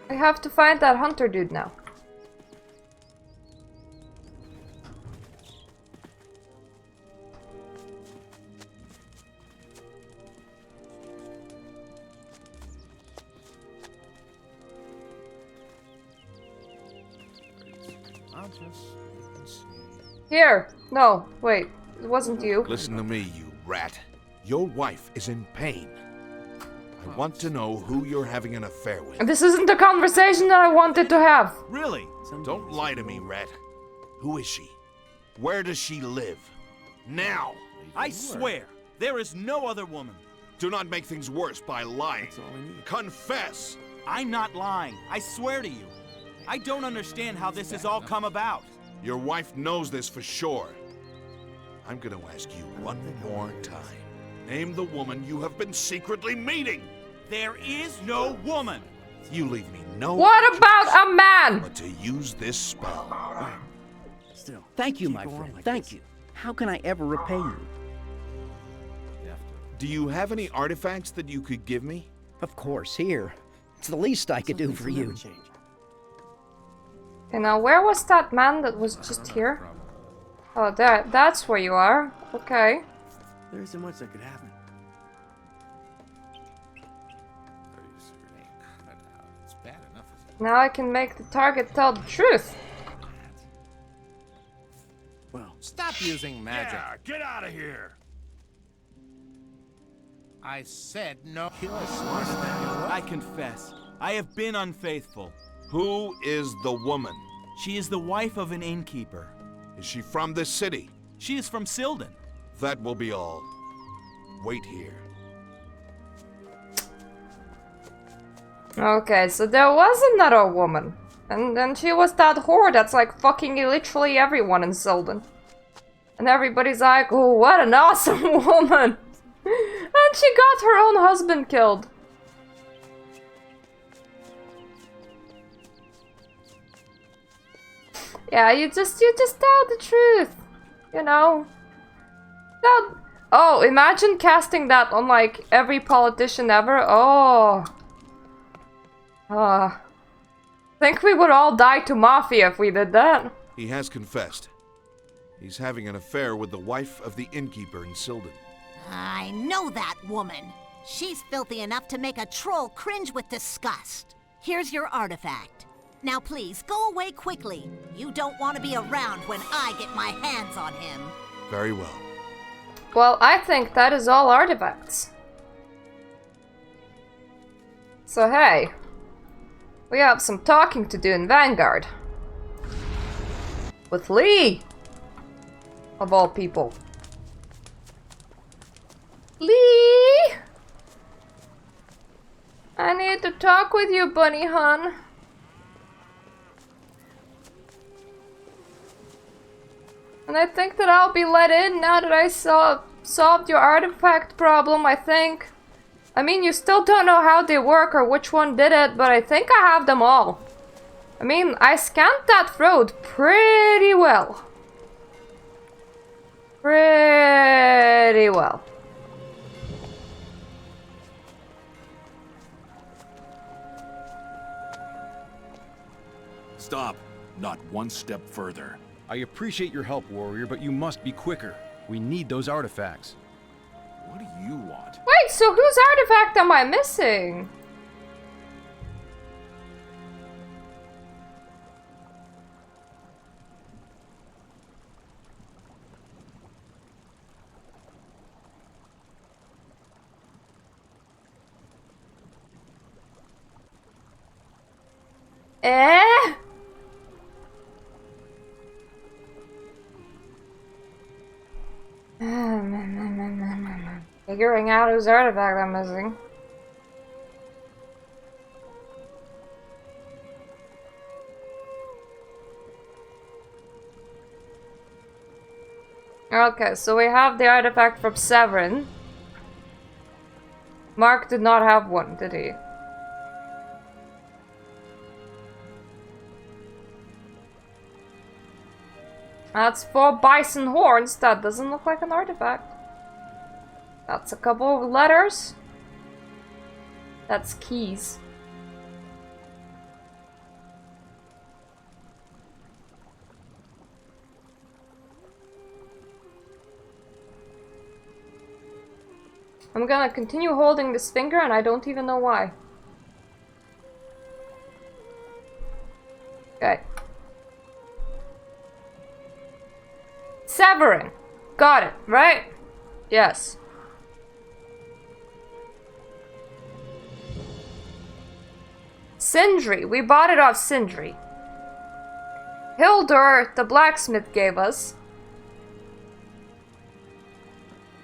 I have to find that hunter dude now. Here! No, wait. It wasn't you. Listen to me, you rat. Your wife is in pain. I want to know who you're having an affair with. This isn't the conversation that I wanted to have. Really? Don't lie to me, rat. Who is she? Where does she live? Now! I swear, there is no other woman. Do not make things worse by lying. Confess! I'm not lying. I swear to you. I don't understand how this has all come about. Your wife knows this for sure. I'm gonna ask you one more time. Name the woman you have been secretly meeting! There is no woman! You leave me no What about a man? but to use this spell. Still, thank you, my friend. Thank you. How can I ever repay you? Do you have any artifacts that you could give me? Of course, here. It's the least I could do for you. Okay, now where was that man that was just here? Oh, that's where you are. Okay. There isn't much that could happen. It's bad enough. Now I can make the target tell the truth. Well, stop using magic. Yeah, get out of here. I said no. I confess, I have been unfaithful. Who is the woman? She is the wife of an innkeeper. Is she from this city? She is from Silden. That will be all. Wait here. Okay, so there was another woman. And then she was that whore that's like fucking literally everyone in Silden. And everybody's like, oh, what an awesome woman! And she got her own husband killed. Yeah, you just tell the truth, you know. Oh, imagine casting that on like every politician ever. Oh, Think we would all die to Mafia if we did that. He has confessed. He's having an affair with the wife of the innkeeper in Silden. I know that woman. She's filthy enough to make a troll cringe with disgust. Here's your artifact. Now please, go away quickly. You don't want to be around when I get my hands on him. Very well. Well, I think that is all artifacts. So hey, we have some talking to do in Vanguard. With Lee! Of all people. Lee! I need to talk with you, bunny hun. And I think that I'll be let in now that I solved your artifact problem, I think. I mean, you still don't know how they work or which one did it, but I think I have them all. I mean, I scanned that road pretty well. Pretty well. Stop. Not one step further. I appreciate your help, warrior, but you must be quicker. We need those artifacts. What do you want? Wait, so whose artifact am I missing? Eh? Figuring out whose artifact I'm missing. Okay, so we have the artifact from Severin. Mark did not have one, did he? That's 4 bison horns. That doesn't look like an artifact. That's a couple of letters. That's keys. I'm gonna continue holding this finger and I don't even know why. Okay. Severin. Got it, right? Yes. Sindri. We bought it off Sindri. Hildur, the blacksmith, gave us.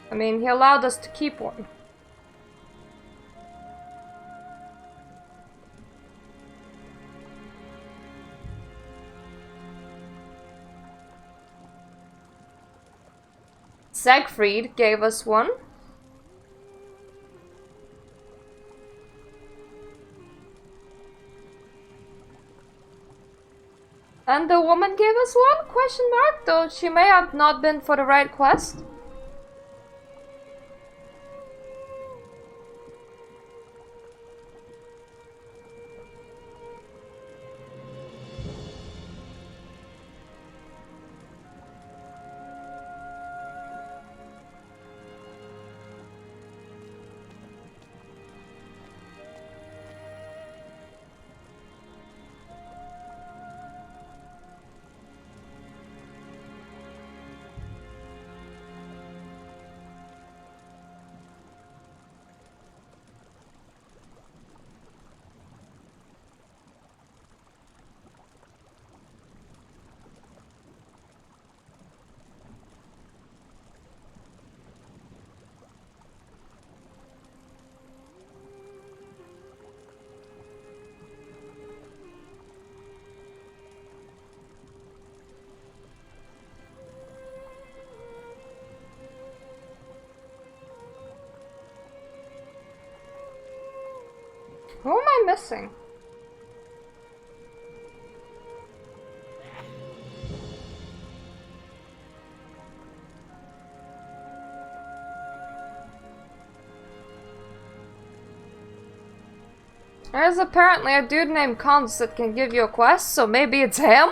I mean, he allowed us to keep one. Siegfried gave us one. And the woman gave us one? Question mark? Though she may have not been for the right quest. Who am I missing? There's apparently a dude named Cons that can give you a quest, so maybe it's him?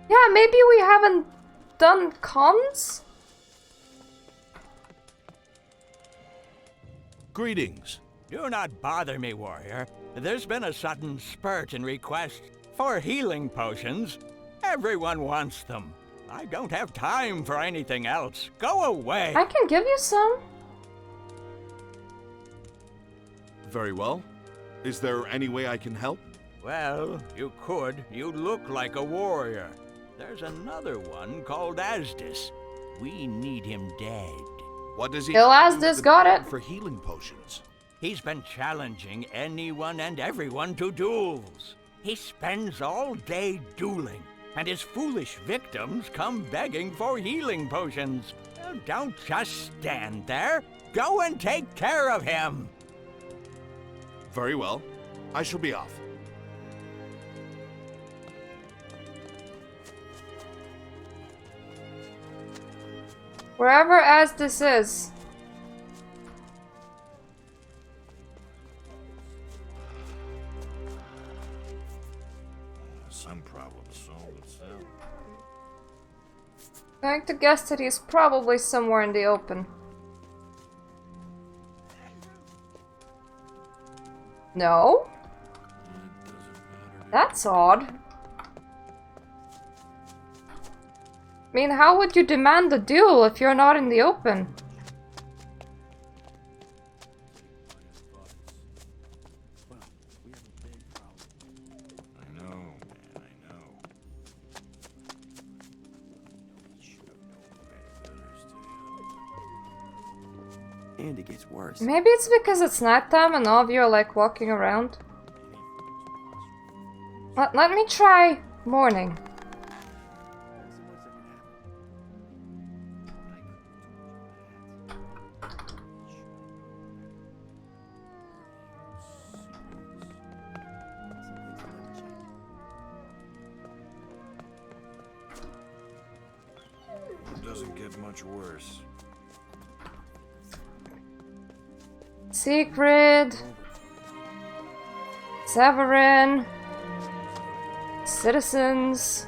Yeah, maybe we haven't done Cons? Greetings. Do not bother me, warrior. There's been a sudden spurt in requests for healing potions. Everyone wants them. I don't have time for anything else. Go away. I can give you some. Very well. Is there any way I can help? Well, you could. You look like a warrior. There's another one called Asdis. We need him dead. What does he Kill Asdis, got it. For healing potions? He's been challenging anyone and everyone to duels. He spends all day dueling, and his foolish victims come begging for healing potions. Well, don't just stand there. Go and take care of him. Very well. I shall be off. Wherever Asdis is. Some problem solved itself. Going to guess that he's probably somewhere in the open. No? That's odd. I mean, how would you demand a duel if you're not in the open? I know, man, I know. And it gets worse. Maybe it's because it's nighttime and all of you are like walking around. Let me try morning. It doesn't get much worse. Secret. Severin. Citizens.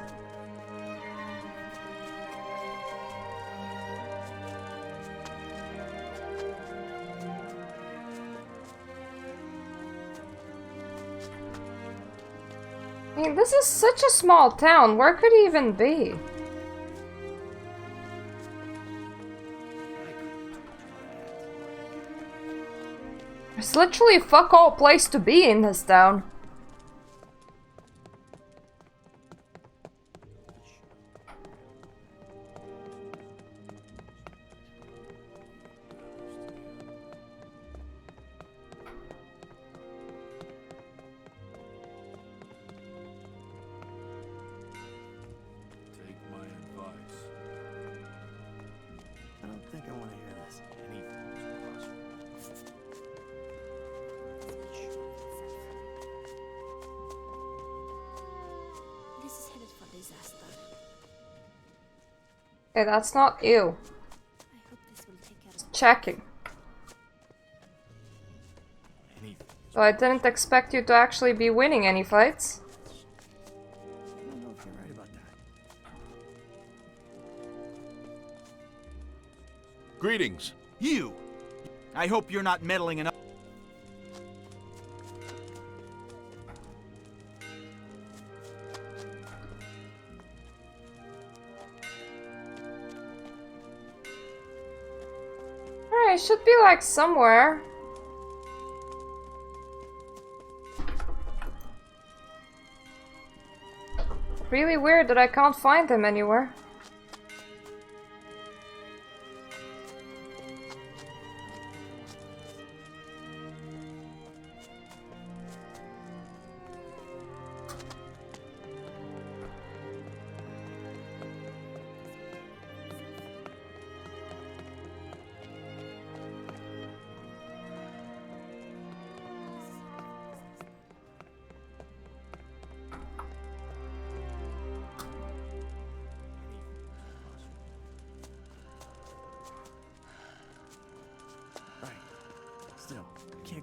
I mean, this is such a small town. Where could he even be? There's literally fuck all place to be in this town. Take my advice. I don't think I want to hear this. This is headed for disaster. Okay, that's not you. I hope this will take care of Checking. So I didn't expect you to actually be winning any fights. I don't know if you're right about that. Greetings. You! I hope you're not meddling enough. Alright, should be like somewhere. Really weird that I can't find him anywhere.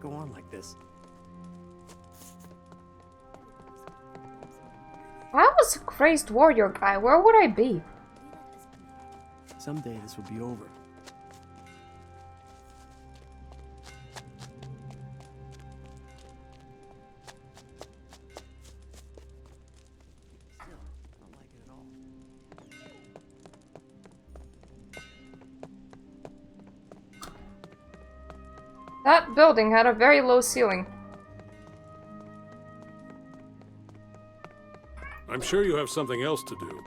can't go on like this. I was a crazed warrior guy. Where would I be? Someday this will be over. Still, I don't like it at all. That building had a very low ceiling. I'm sure you have something else to do.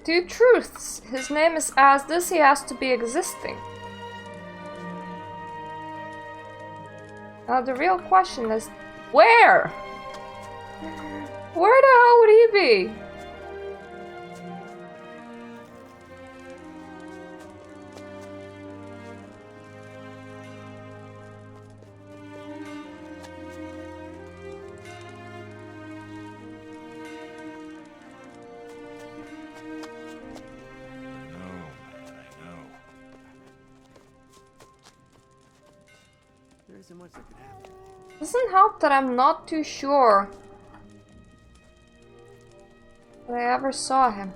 Two truths. His name is as this, he has to be existing. Now the real question is, where? Where the hell would he be? There isn't much that could happen. Doesn't help that I'm not too sure that I ever saw him.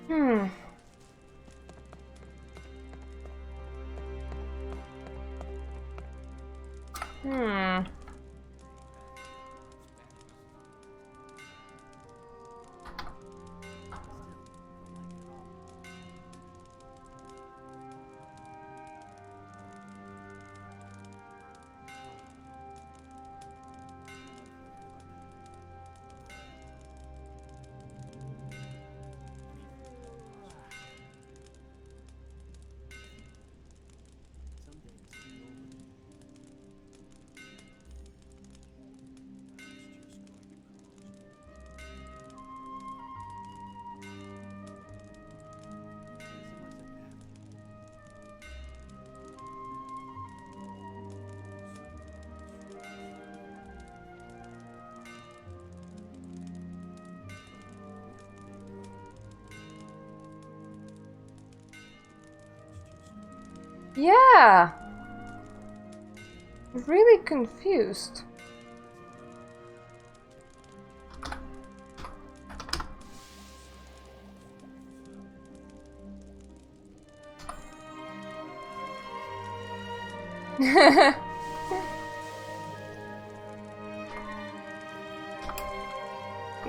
Hmm. Yeah. Really confused. I'm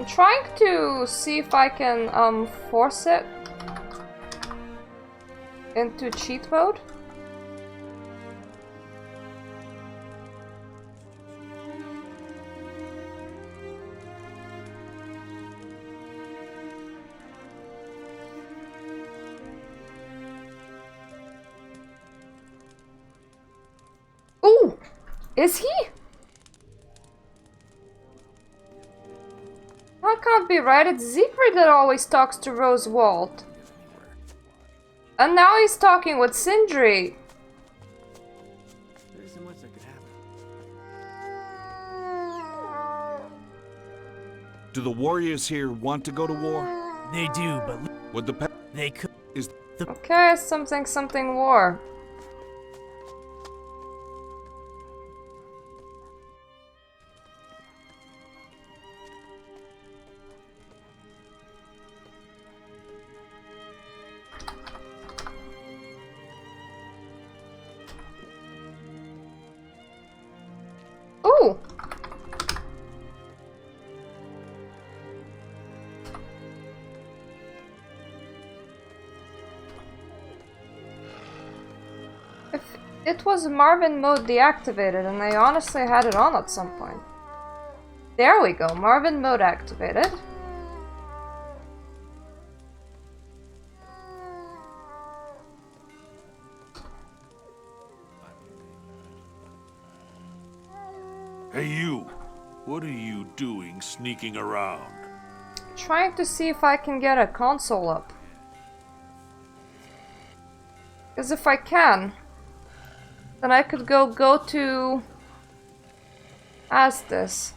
trying to see if I can force it into cheat mode. Ooh, is he? That can't be right. It's Siegfried that always talks to Rosewald. And now he's talking with Sindri. There isn't much that could happen. Do the warriors here want to go to war? They do, but Would the they could. Okay, something war. It was Marvin mode deactivated, and I honestly had it on at some point. There we go, Marvin mode activated. Hey you, what are you doing sneaking around? Trying to see if I can get a console up. Because if I can, then I could go to Astis.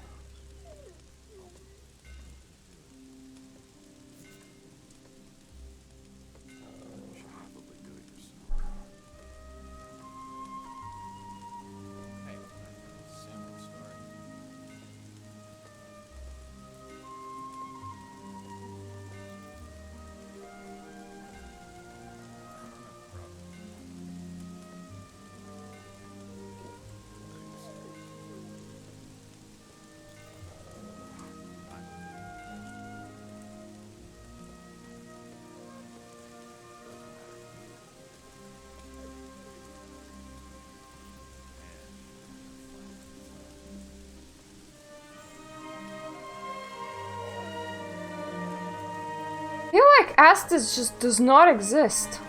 I feel like Astis just does not exist.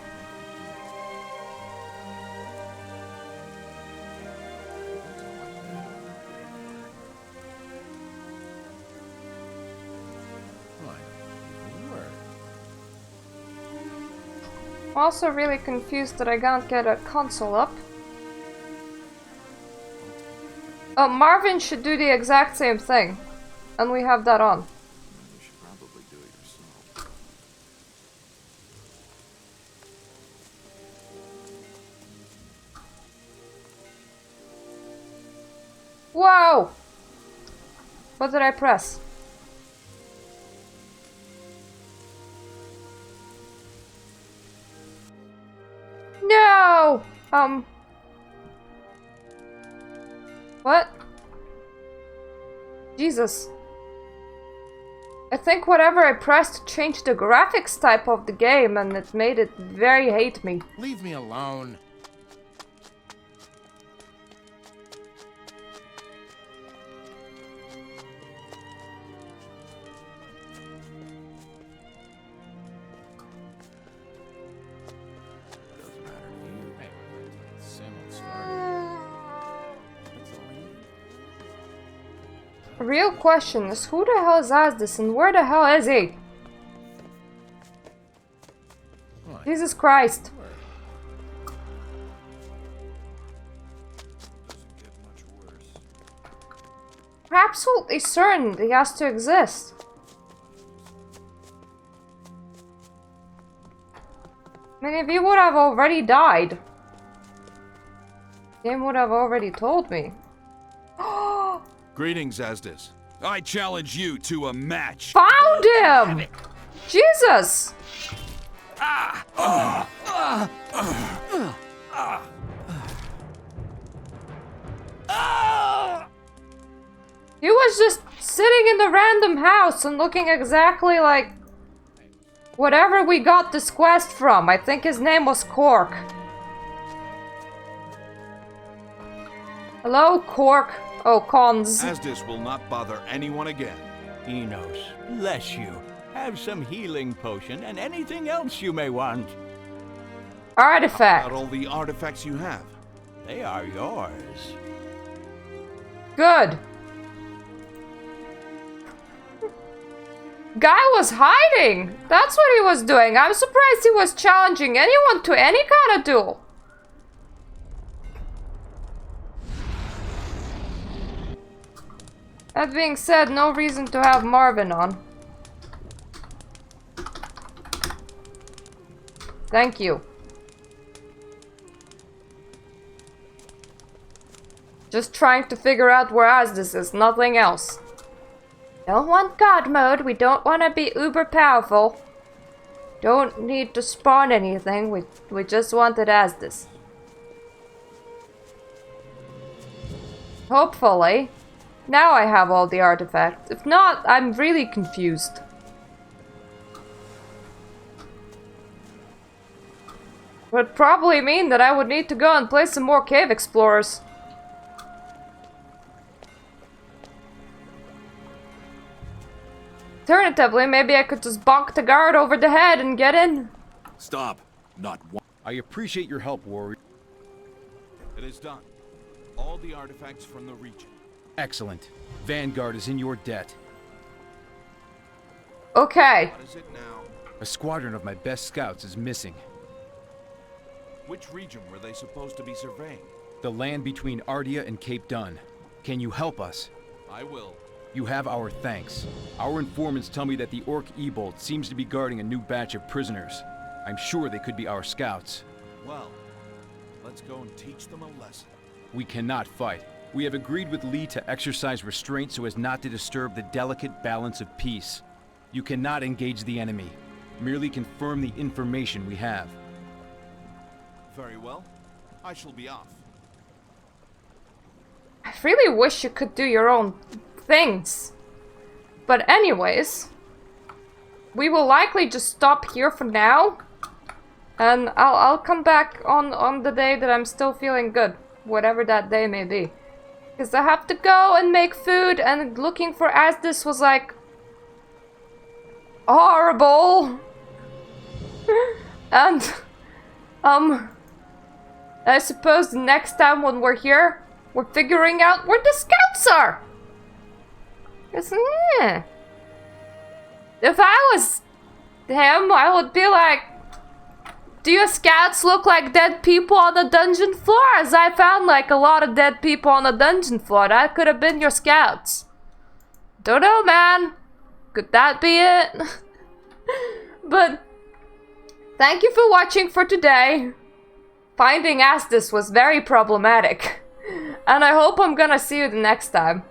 I'm also really confused that I can't get a console up. Oh, Marvin should do the exact same thing. And we have that on. Whoa! What did I press? No! What? Jesus. I think whatever I pressed changed the graphics type of the game and it made it very hate me. Leave me alone. The real question is who the hell is Astis and where the hell is he? Jesus Christ. We're absolutely certain he has to exist. I mean, if he would have already died, the game would have already told me. Greetings, Astis. I challenge you to a match. Found him! Jesus! He was just sitting in the random house and looking exactly like whatever we got this quest from. I think his name was Cork. Hello, Cork. Oh, cons. Astis will not bother anyone again. Enos, bless you. Have some healing potion and anything else you may want. Artifact. About all the artifacts you have. They are yours. Good. Guy was hiding. That's what he was doing. I'm surprised he was challenging anyone to any kind of duel. That being said, no reason to have Marvin on. Thank you. Just trying to figure out where Astis is, nothing else. Don't want God mode, we don't want to be uber powerful. Don't need to spawn anything, we just wanted Astis. Hopefully. Now I have all the artifacts. If not, I'm really confused. Would probably mean that I would need to go and play some more Cave Explorers. Alternatively, maybe I could just bonk the guard over the head and get in. Stop. Not one. I appreciate your help, warrior. It is done. All the artifacts from the region. Excellent. Vanguard is in your debt. Okay. What is it now? A squadron of my best scouts is missing. Which region were they supposed to be surveying? The land between Ardea and Cape Dun. Can you help us? I will. You have our thanks. Our informants tell me that the Orc Ebolt seems to be guarding a new batch of prisoners. I'm sure they could be our scouts. Well, let's go and teach them a lesson. We cannot fight. We have agreed with Lee to exercise restraint so as not to disturb the delicate balance of peace. You cannot engage the enemy. Merely confirm the information we have. Very well. I shall be off. I really wish you could do your own things. But anyways, we will likely just stop here for now. And I'll come back on the day that I'm still feeling good. Whatever that day may be. Because I have to go and make food, and looking for Asdis was like horrible. And I suppose the next time when we're here, we're figuring out where the scouts are. Because, if I was him, I would be like, do your scouts look like dead people on the dungeon floor? As I found like a lot of dead people on the dungeon floor. That could have been your scouts. Don't know, man. Could that be it? But thank you for watching for today. Finding Asdis was very problematic. And I hope I'm gonna see you the next time.